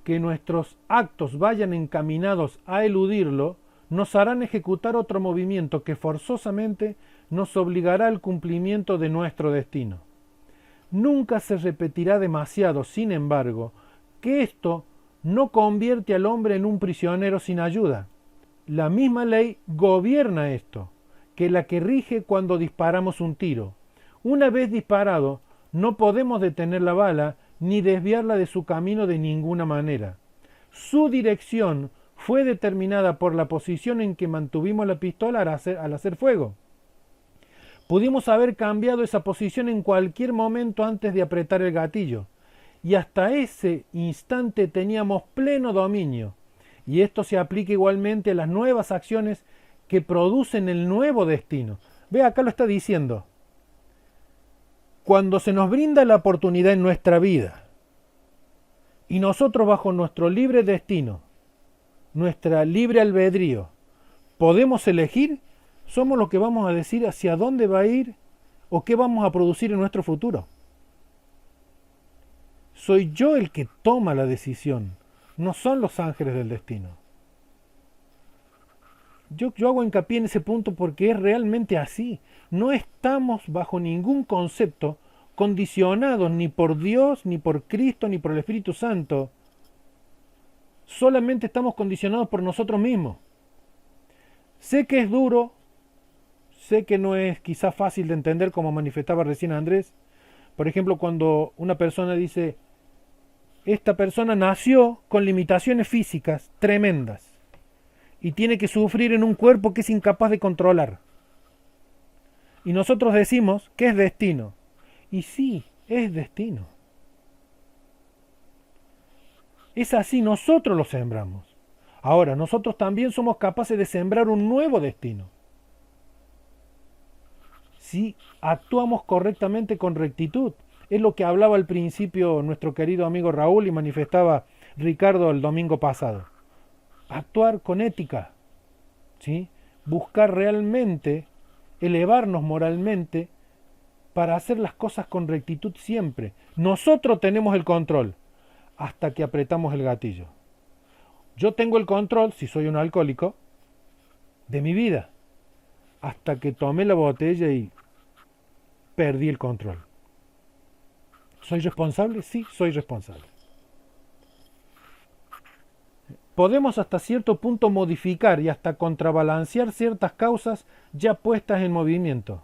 que nuestros actos vayan encaminados a eludirlo, nos harán ejecutar otro movimiento que forzosamente nos obligará al cumplimiento de nuestro destino. Nunca se repetirá demasiado, sin embargo, que esto no convierte al hombre en un prisionero sin ayuda. La misma ley gobierna esto, que la que rige cuando disparamos un tiro. Una vez disparado, no podemos detener la bala ni desviarla de su camino de ninguna manera. Su dirección fue determinada por la posición en que mantuvimos la pistola al hacer fuego. Pudimos haber cambiado esa posición en cualquier momento antes de apretar el gatillo, y hasta ese instante teníamos pleno dominio, y esto se aplica igualmente a las nuevas acciones que producen el nuevo destino. Ve, acá lo está diciendo. Cuando se nos brinda la oportunidad en nuestra vida, y nosotros bajo nuestro libre destino, nuestra libre albedrío, podemos elegir, somos los que vamos a decir hacia dónde va a ir o qué vamos a producir en nuestro futuro. Soy yo el que toma la decisión, no son los ángeles del destino. Yo hago hincapié en ese punto porque es realmente así. No estamos bajo ningún concepto condicionados ni por Dios, ni por Cristo, ni por el Espíritu Santo. Solamente estamos condicionados por nosotros mismos. Sé que es duro, sé que no es quizás fácil de entender, como manifestaba recién Andrés. Por ejemplo, cuando una persona dice, esta persona nació con limitaciones físicas tremendas y tiene que sufrir en un cuerpo que es incapaz de controlar. Y nosotros decimos que es destino. Y sí, es destino. Es así, nosotros lo sembramos. Ahora, nosotros también somos capaces de sembrar un nuevo destino. Si actuamos correctamente con rectitud. Es lo que hablaba al principio nuestro querido amigo Raúl y manifestaba Ricardo el domingo pasado. Actuar con ética, ¿sí? Buscar realmente, elevarnos moralmente para hacer las cosas con rectitud siempre. Nosotros tenemos el control hasta que apretamos el gatillo. Yo tengo el control, si soy un alcohólico, de mi vida, hasta que tomé la botella y perdí el control. ¿Soy responsable? Sí, soy responsable. Podemos hasta cierto punto modificar y hasta contrabalancear ciertas causas ya puestas en movimiento.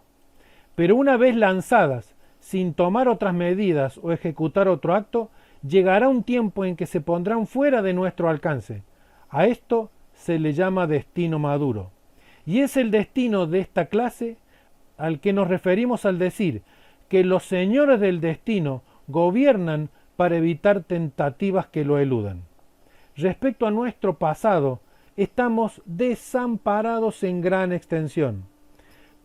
Pero una vez lanzadas, sin tomar otras medidas o ejecutar otro acto, llegará un tiempo en que se pondrán fuera de nuestro alcance. A esto se le llama destino maduro. Y es el destino de esta clase al que nos referimos al decir que los señores del destino gobiernan para evitar tentativas que lo eludan. Respecto a nuestro pasado, estamos desamparados en gran extensión,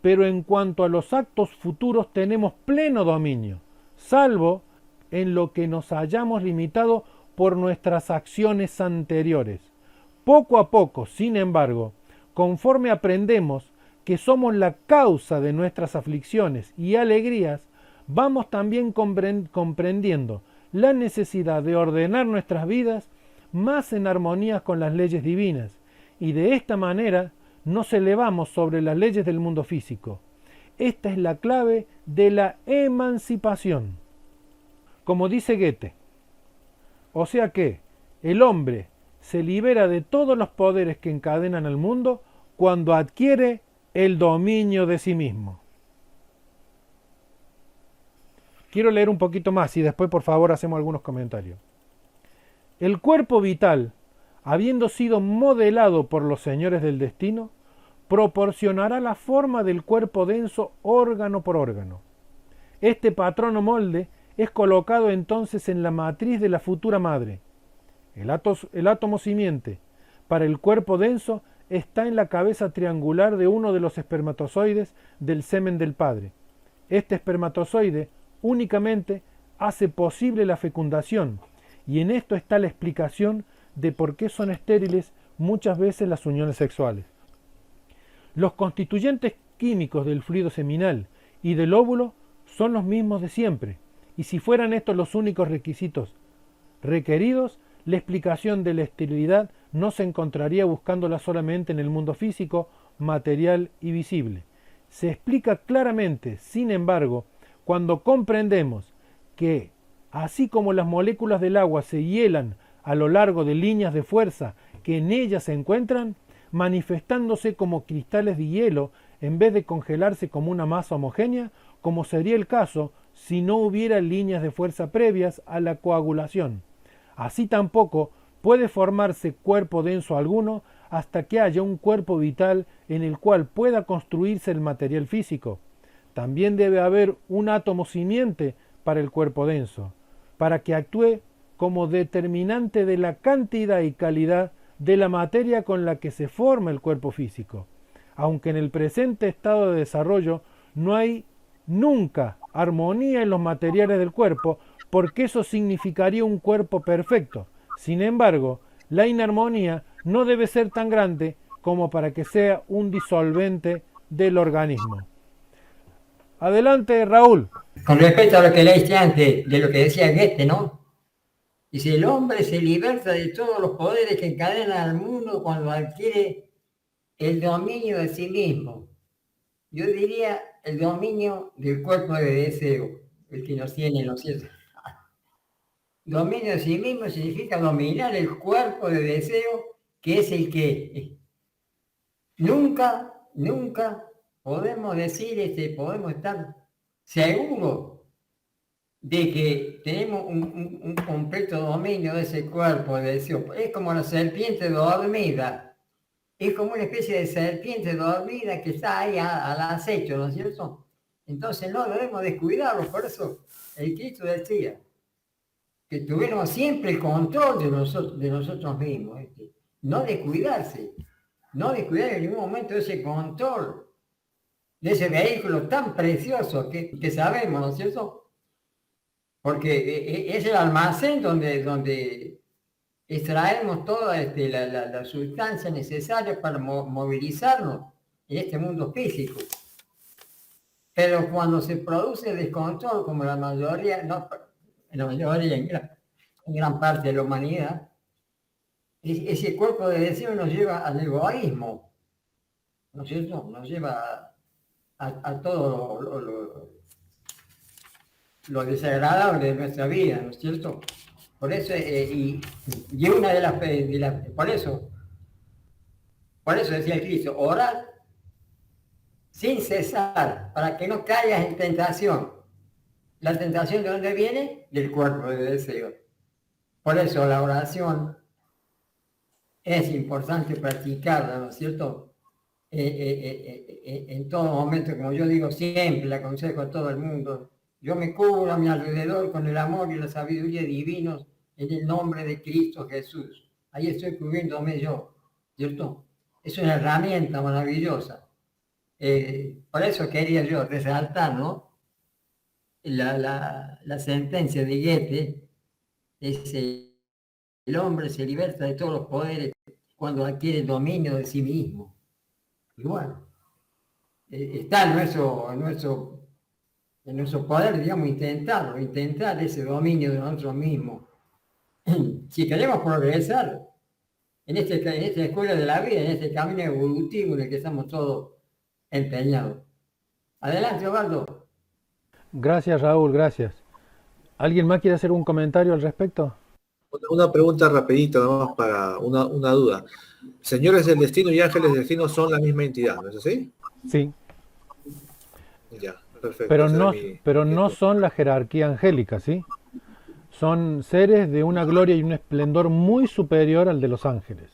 pero en cuanto a los actos futuros tenemos pleno dominio, salvo en lo que nos hayamos limitado por nuestras acciones anteriores. Poco a poco, sin embargo, conforme aprendemos que somos la causa de nuestras aflicciones y alegrías, vamos también comprendiendo la necesidad de ordenar nuestras vidas más en armonía con las leyes divinas, y de esta manera nos elevamos sobre las leyes del mundo físico. Esta es la clave de la emancipación. Como dice Goethe, o sea que el hombre se libera de todos los poderes que encadenan al mundo cuando adquiere el dominio de sí mismo. Quiero leer un poquito más y después por favor hacemos algunos comentarios. El cuerpo vital, habiendo sido modelado por los señores del destino, proporcionará la forma del cuerpo denso órgano por órgano. Este patrón o molde es colocado entonces en la matriz de la futura madre. El átomo simiente para el cuerpo denso está en la cabeza triangular de uno de los espermatozoides del semen del padre. Este espermatozoide únicamente hace posible la fecundación, y en esto está la explicación de por qué son estériles muchas veces las uniones sexuales. Los constituyentes químicos del fluido seminal y del óvulo son los mismos de siempre, y si fueran estos los únicos requisitos requeridos, la explicación de la esterilidad no se encontraría buscándola solamente en el mundo físico, material y visible. Se explica claramente, sin embargo, cuando comprendemos que, así como las moléculas del agua se hielan a lo largo de líneas de fuerza que en ellas se encuentran, manifestándose como cristales de hielo en vez de congelarse como una masa homogénea, como sería el caso si no hubiera líneas de fuerza previas a la coagulación. Así tampoco puede formarse cuerpo denso alguno hasta que haya un cuerpo vital en el cual pueda construirse el material físico. También debe haber un átomo simiente para el cuerpo denso, para que actúe como determinante de la cantidad y calidad de la materia con la que se forma el cuerpo físico. Aunque en el presente estado de desarrollo no hay nunca armonía en los materiales del cuerpo, porque eso significaría un cuerpo perfecto. Sin embargo, la inarmonía no debe ser tan grande como para que sea un disolvente del organismo. Adelante, Raúl. Con respecto a lo que leíste antes, de lo que decía Goethe, ¿no? Dice, el hombre se liberta de todos los poderes que encadenan al mundo cuando adquiere el dominio de sí mismo. Yo diría el dominio del cuerpo de deseo, el que nos tiene, ¿no es cierto? Dominio de sí mismo significa dominar el cuerpo de deseo, que es el que nunca podemos decir, podemos estar seguros de que tenemos un completo dominio de ese cuerpo de deseo. Es como la serpiente dormida. Es como una especie de serpiente dormida que está ahí al acecho, ¿no es cierto? Entonces no debemos descuidarlo. Por eso el Cristo decía que tuviéramos siempre el control de nosotros mismos. No descuidarse. No descuidar en ningún momento ese control de ese vehículo tan precioso que sabemos, ¿no es cierto? Porque es el almacén donde extraemos toda la sustancia necesaria para movilizarnos en este mundo físico. Pero cuando se produce descontrol, como la mayoría, no, en la mayoría, en gran parte de la humanidad, ese cuerpo de deseo nos lleva al egoísmo, ¿no es cierto? Nos lleva a todo lo desagradable de nuestra vida, ¿no es cierto? Por eso, y una de las por eso decía el Cristo, orar sin cesar, para que no caigas en tentación. ¿La tentación de dónde viene? Del cuerpo de deseo. Por eso la oración es importante practicarla, ¿no es cierto? En todo momento, como yo digo siempre, le aconsejo a todo el mundo, Yo me cubro a mi alrededor con el amor y la sabiduría divinos en el nombre de Cristo Jesús. Ahí estoy cubriéndome yo, ¿cierto? Es una herramienta maravillosa. Por eso quería yo resaltar, ¿no? La sentencia de Goethe es el hombre se liberta de todos los poderes cuando adquiere el dominio de sí mismo. Y bueno, está en nuestro poder, digamos, intentar ese dominio de nosotros mismos. Si queremos progresar en esta escuela de la vida, en este camino evolutivo en el que estamos todos empeñados. Adelante, Osvaldo. Gracias, Raúl, gracias. ¿Alguien más quiere hacer un comentario al respecto? Una pregunta rapidita, nomás para una duda. Señores del destino y ángeles del destino son la misma entidad, ¿no es así? Sí, Ya, perfecto. pero esa no, era mi- pero no son la jerarquía angélica, ¿sí? Son seres de una gloria y un esplendor muy superior al de los ángeles.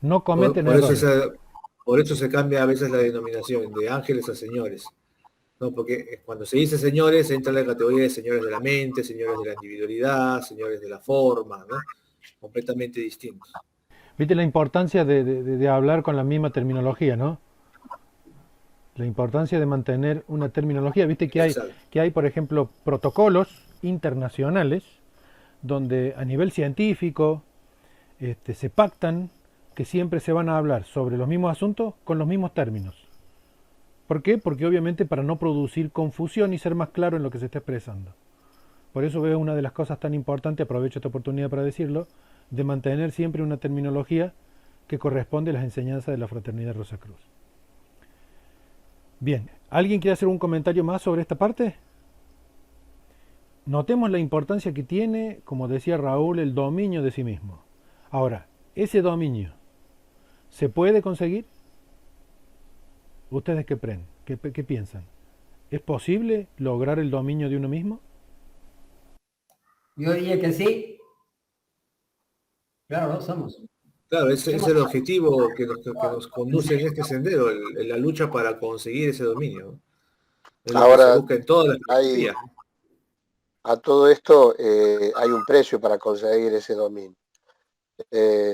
No cometen errores. Por eso se cambia a veces la denominación de ángeles a señores, ¿no? Porque cuando se dice señores entra la categoría de señores de la mente, señores de la individualidad, señores de la forma, ¿no? Completamente distintos. ¿Viste la importancia de hablar con la misma terminología, no? La importancia de mantener una terminología. Viste Exacto. que hay, por ejemplo, protocolos internacionales donde a nivel científico se pactan que siempre se van a hablar sobre los mismos asuntos con los mismos términos. ¿Por qué? Porque obviamente para no producir confusión y ser más claro en lo que se está expresando. Por eso veo una de las cosas tan importantes, aprovecho esta oportunidad para decirlo, de mantener siempre una terminología que corresponde a las enseñanzas de la Fraternidad Rosacruz. Bien, ¿alguien quiere hacer un comentario más sobre esta parte? Notemos la importancia que tiene, como decía Raúl, el dominio de sí mismo. Ahora, ese dominio, ¿se puede conseguir? ¿Ustedes qué creen? ¿Qué piensan? ¿Es posible lograr el dominio de uno mismo? Yo diría que sí. Claro, lo somos. Claro, ese es el objetivo que nos conduce en este sendero, la lucha para conseguir ese dominio, ¿no? Es lo que se Ahora, busca en todas las hay, filosofías. a todo esto hay un precio para conseguir ese dominio.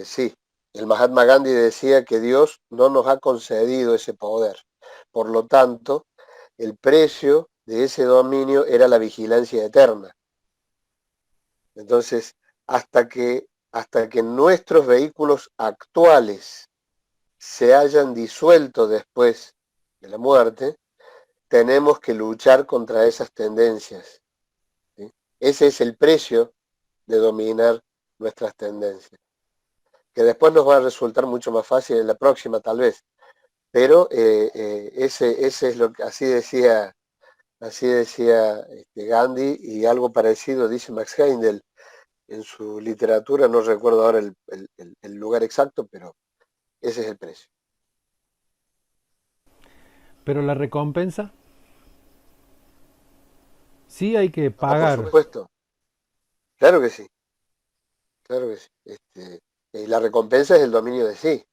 Sí, el Mahatma Gandhi decía que Dios no nos ha concedido ese poder. Por lo tanto, el precio de ese dominio era la vigilancia eterna. Entonces, hasta que nuestros vehículos actuales se hayan disuelto después de la muerte, tenemos que luchar contra esas tendencias, ¿sí? Ese es el precio de dominar nuestras tendencias, que después nos va a resultar mucho más fácil en la próxima tal vez, pero ese es lo que así decía Gandhi, y algo parecido dice Max Heindel en su literatura, no recuerdo ahora el lugar exacto, pero ese es el precio. Pero la recompensa, sí hay que Por pagar. supuesto, claro que sí, claro que sí. La recompensa es el dominio de sí.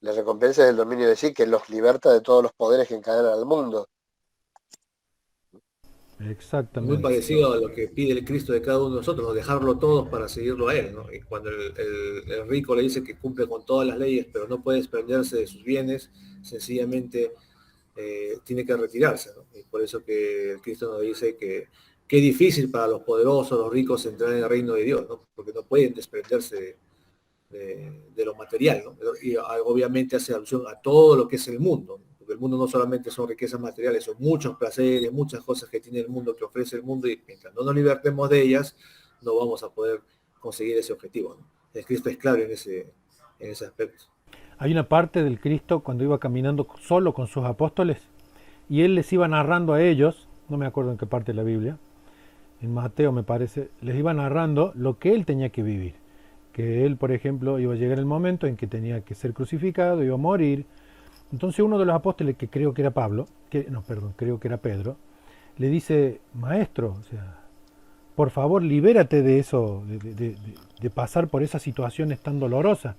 La recompensa es el dominio de sí, que los liberta de todos los poderes que encadenan al mundo. Muy Exactamente. parecido a lo que pide el Cristo de cada uno de nosotros, ¿no? Dejarlo todos para seguirlo a Él, ¿no? Y cuando el rico le dice que cumple con todas las leyes, pero no puede desprenderse de sus bienes, sencillamente tiene que retirarse, ¿no? Y por eso que el Cristo nos dice que qué difícil para los poderosos, los ricos, entrar en el reino de Dios, ¿no? Porque no pueden desprenderse de lo material, ¿no? Y obviamente hace alusión a todo lo que es el mundo, ¿no? Porque el mundo no solamente son riquezas materiales, son muchos placeres, muchas cosas que tiene el mundo, que ofrece el mundo, y mientras no nos libertemos de ellas, no vamos a poder conseguir ese objetivo, ¿no? El Cristo es claro en ese aspecto. Hay una parte del Cristo cuando iba caminando solo con sus apóstoles y él les iba narrando a ellos, no me acuerdo en qué parte de la Biblia, en Mateo me parece, les iba narrando lo que él tenía que vivir. Que él, por ejemplo, iba a llegar el momento en que tenía que ser crucificado, iba a morir. Entonces uno de los apóstoles, que creo que era creo que era Pedro, le dice, maestro, o sea, por favor libérate de eso, de pasar por esas situaciones tan dolorosas.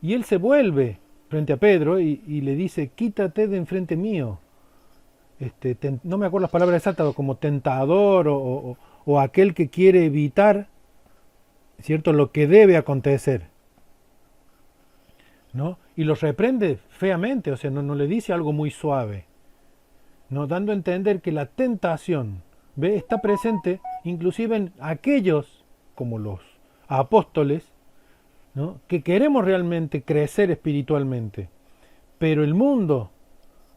Y él se vuelve frente a Pedro y le dice, quítate de enfrente mío. no me acuerdo las palabras exactas, como tentador o aquel que quiere evitar, ¿cierto?, lo que debe acontecer, ¿no? Y los reprende feamente, o sea, no le dice algo muy suave, ¿no?, dando a entender que la tentación, ¿ve?, está presente inclusive en aquellos, como los apóstoles, ¿no?, que queremos realmente crecer espiritualmente, pero el mundo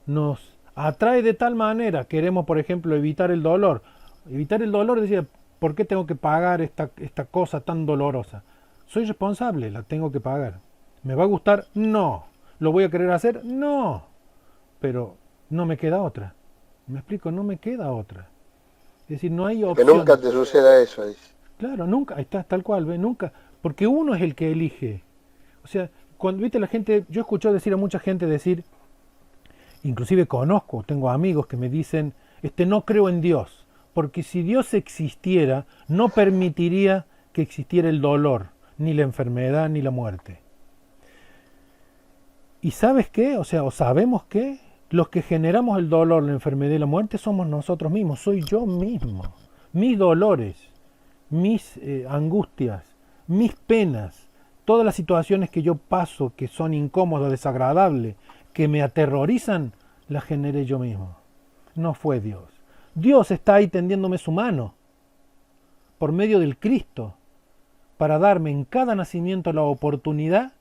nos atrae de tal manera, queremos, por ejemplo, evitar el dolor. Evitar el dolor, decir, ¿por qué tengo que pagar esta cosa tan dolorosa? Soy responsable, la tengo que pagar. ¿Me va a gustar? No. ¿Lo voy a querer hacer? No. Pero no me queda otra. ¿Me explico? No me queda otra. Es decir, no hay Que nunca opciones. te suceda eso, dice. Claro, nunca, ahí está, tal cual, ¿ve? Nunca. Porque uno es el que elige. O sea, cuando viste la gente, yo escucho decir a mucha gente decir, inclusive conozco, tengo amigos que me dicen, no creo en Dios, porque si Dios existiera, no permitiría que existiera el dolor, ni la enfermedad, ni la muerte. ¿Y sabes qué? O sea, o sabemos que los que generamos el dolor, la enfermedad y la muerte somos nosotros mismos, soy yo mismo. Mis dolores, mis angustias, mis penas, todas las situaciones que yo paso, que son incómodas, desagradables, que me aterrorizan, las generé yo mismo. No fue Dios. Dios está ahí tendiéndome su mano por medio del Cristo para darme en cada nacimiento la oportunidad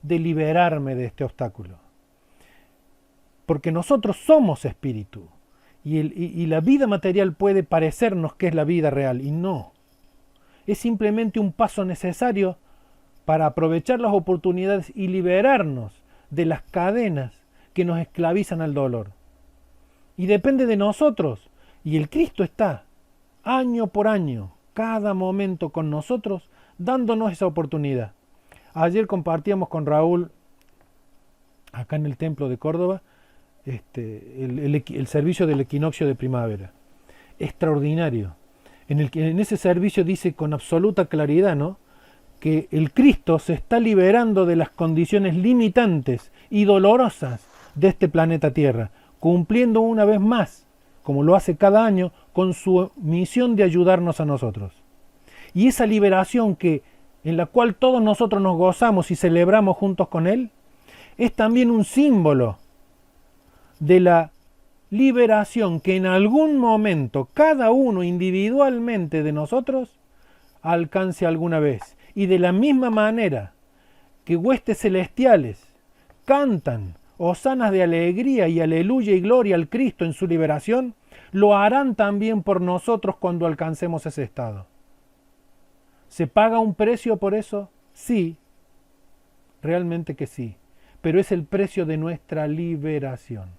de liberarme de este obstáculo. Porque nosotros somos espíritu y la vida material puede parecernos que es la vida real y no. Es simplemente un paso necesario para aprovechar las oportunidades y liberarnos de las cadenas que nos esclavizan al dolor. Y depende de nosotros. Y el Cristo está año por año, cada momento con nosotros, dándonos esa oportunidad. Ayer compartíamos con Raúl, acá en el templo de Córdoba, el servicio del equinoccio de primavera. Extraordinario. En ese servicio dice con absoluta claridad, ¿no?, que el Cristo se está liberando de las condiciones limitantes y dolorosas de este planeta Tierra, cumpliendo una vez más, como lo hace cada año, con su misión de ayudarnos a nosotros. Y esa liberación en la cual todos nosotros nos gozamos y celebramos juntos con Él, es también un símbolo de la liberación que en algún momento cada uno individualmente de nosotros alcance alguna vez. Y de la misma manera que huestes celestiales cantan hosanas de alegría y aleluya y gloria al Cristo en su liberación, lo harán también por nosotros cuando alcancemos ese estado. ¿Se paga un precio por eso? Sí, realmente que sí, pero es el precio de nuestra liberación.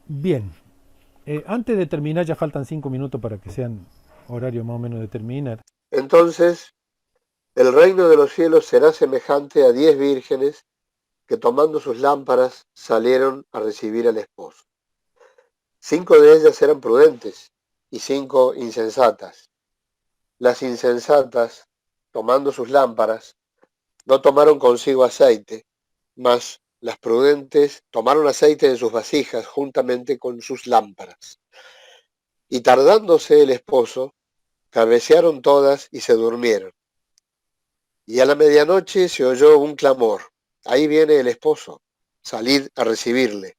Bien, antes de terminar, ya faltan 5 minutos para que sean horario más o menos de terminar. Entonces, el reino de los cielos será semejante a 10 vírgenes que tomando sus lámparas salieron a recibir al esposo. 5 de ellas eran prudentes y 5 insensatas. Las insensatas, tomando sus lámparas, no tomaron consigo aceite, mas las prudentes tomaron aceite en sus vasijas juntamente con sus lámparas. Y tardándose el esposo, cabecearon todas y se durmieron. Y a la medianoche se oyó un clamor: ahí viene el esposo, salid a recibirle.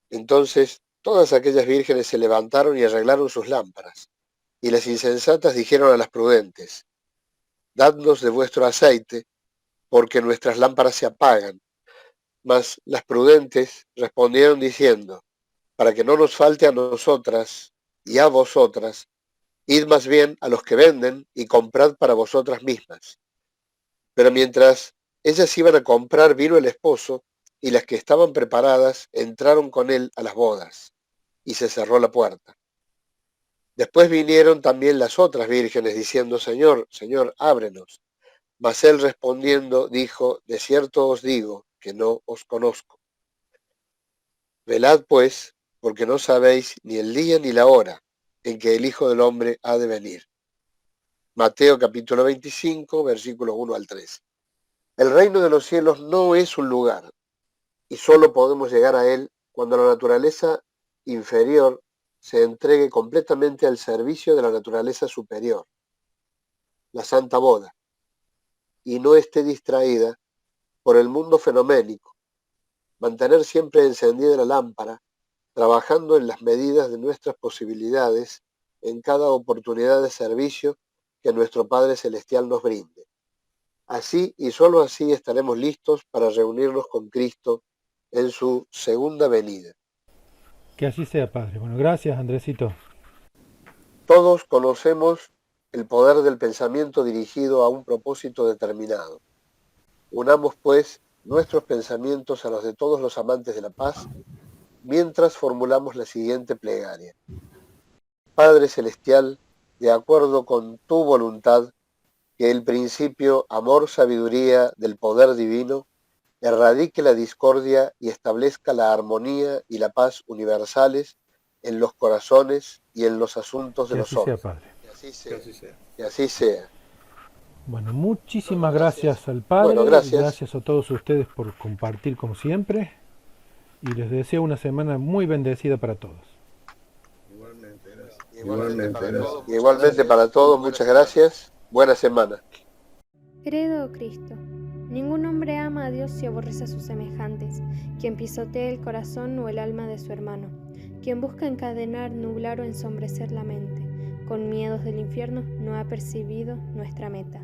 Entonces todas aquellas vírgenes se levantaron y arreglaron sus lámparas. Y las insensatas dijeron a las prudentes: dadnos de vuestro aceite, porque nuestras lámparas se apagan. Mas las prudentes respondieron diciendo: para que no nos falte a nosotras y a vosotras, id más bien a los que venden y comprad para vosotras mismas. Pero mientras ellas iban a comprar, vino el esposo, y las que estaban preparadas entraron con él a las bodas, y se cerró la puerta. Después vinieron también las otras vírgenes diciendo: Señor, Señor, ábrenos. Mas él respondiendo dijo: de cierto os digo que no os conozco. Velad pues, porque no sabéis ni el día ni la hora en que el Hijo del Hombre ha de venir. Mateo capítulo 25, versículos 1 al 3. El reino de los cielos no es un lugar, y solo podemos llegar a él cuando la naturaleza inferior se entregue completamente al servicio de la naturaleza superior, la santa boda, y no esté distraída por el mundo fenoménico. Mantener siempre encendida la lámpara, trabajando en las medidas de nuestras posibilidades en cada oportunidad de servicio que nuestro Padre Celestial nos brinde. Así y sólo así estaremos listos para reunirnos con Cristo en su segunda venida. Que así sea, Padre. Bueno, gracias, Andresito. Todos conocemos el poder del pensamiento dirigido a un propósito determinado. Unamos, pues, nuestros pensamientos a los de todos los amantes de la paz, mientras formulamos la siguiente plegaria. Padre Celestial, de acuerdo con tu voluntad, que el principio amor-sabiduría del poder divino erradique la discordia y establezca la armonía y la paz universales en los corazones y en los asuntos de los hombres. Que así sea, Padre. Que así sea. Que así sea. Bueno, muchísimas gracias al Padre. Bueno, gracias. Gracias a todos ustedes por compartir como siempre. Y les deseo una semana muy bendecida para todos. Igualmente para todos, muchas gracias. Buena semana. Credo, oh Cristo. Ningún hombre ama a Dios si aborrece a sus semejantes, quien pisotea el corazón o el alma de su hermano, quien busca encadenar, nublar o ensombrecer la mente, con miedos del infierno no ha percibido nuestra meta.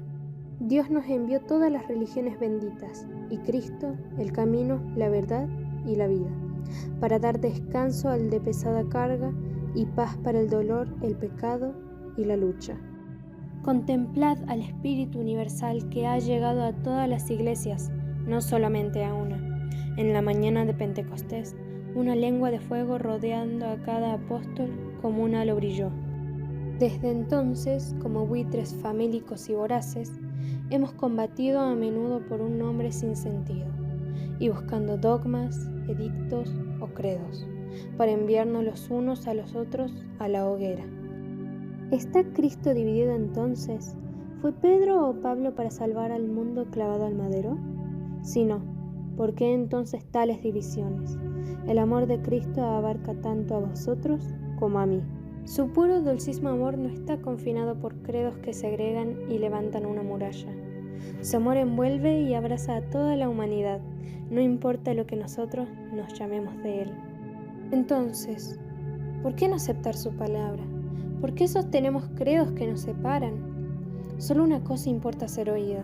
Dios nos envió todas las religiones benditas, y Cristo, el camino, la verdad y la vida, para dar descanso al de pesada carga y paz para el dolor, el pecado y la lucha. Contemplad al Espíritu Universal que ha llegado a todas las iglesias, no solamente a una. En la mañana de Pentecostés, una lengua de fuego rodeando a cada apóstol como un halo brilló. Desde entonces, como buitres famélicos y voraces, hemos combatido a menudo por un nombre sin sentido, y buscando dogmas, edictos o credos, para enviarnos los unos a los otros a la hoguera. ¿Está Cristo dividido entonces? ¿Fue Pedro o Pablo para salvar al mundo clavado al madero? Si no, ¿por qué entonces tales divisiones? El amor de Cristo abarca tanto a vosotros como a mí. Su puro dulcísimo amor no está confinado por credos que segregan y levantan una muralla. Su amor envuelve y abraza a toda la humanidad, no importa lo que nosotros nos llamemos de él. Entonces, ¿por qué no aceptar su palabra? ¿Por qué sostenemos credos que nos separan? Solo una cosa importa ser oída,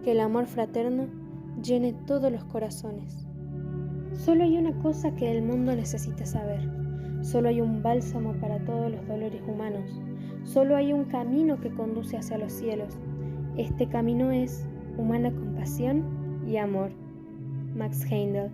que el amor fraterno llene todos los corazones. Solo hay una cosa que el mundo necesita saber. Solo hay un bálsamo para todos los dolores humanos. Solo hay un camino que conduce hacia los cielos. Este camino es humana compasión y amor. Max Heindel.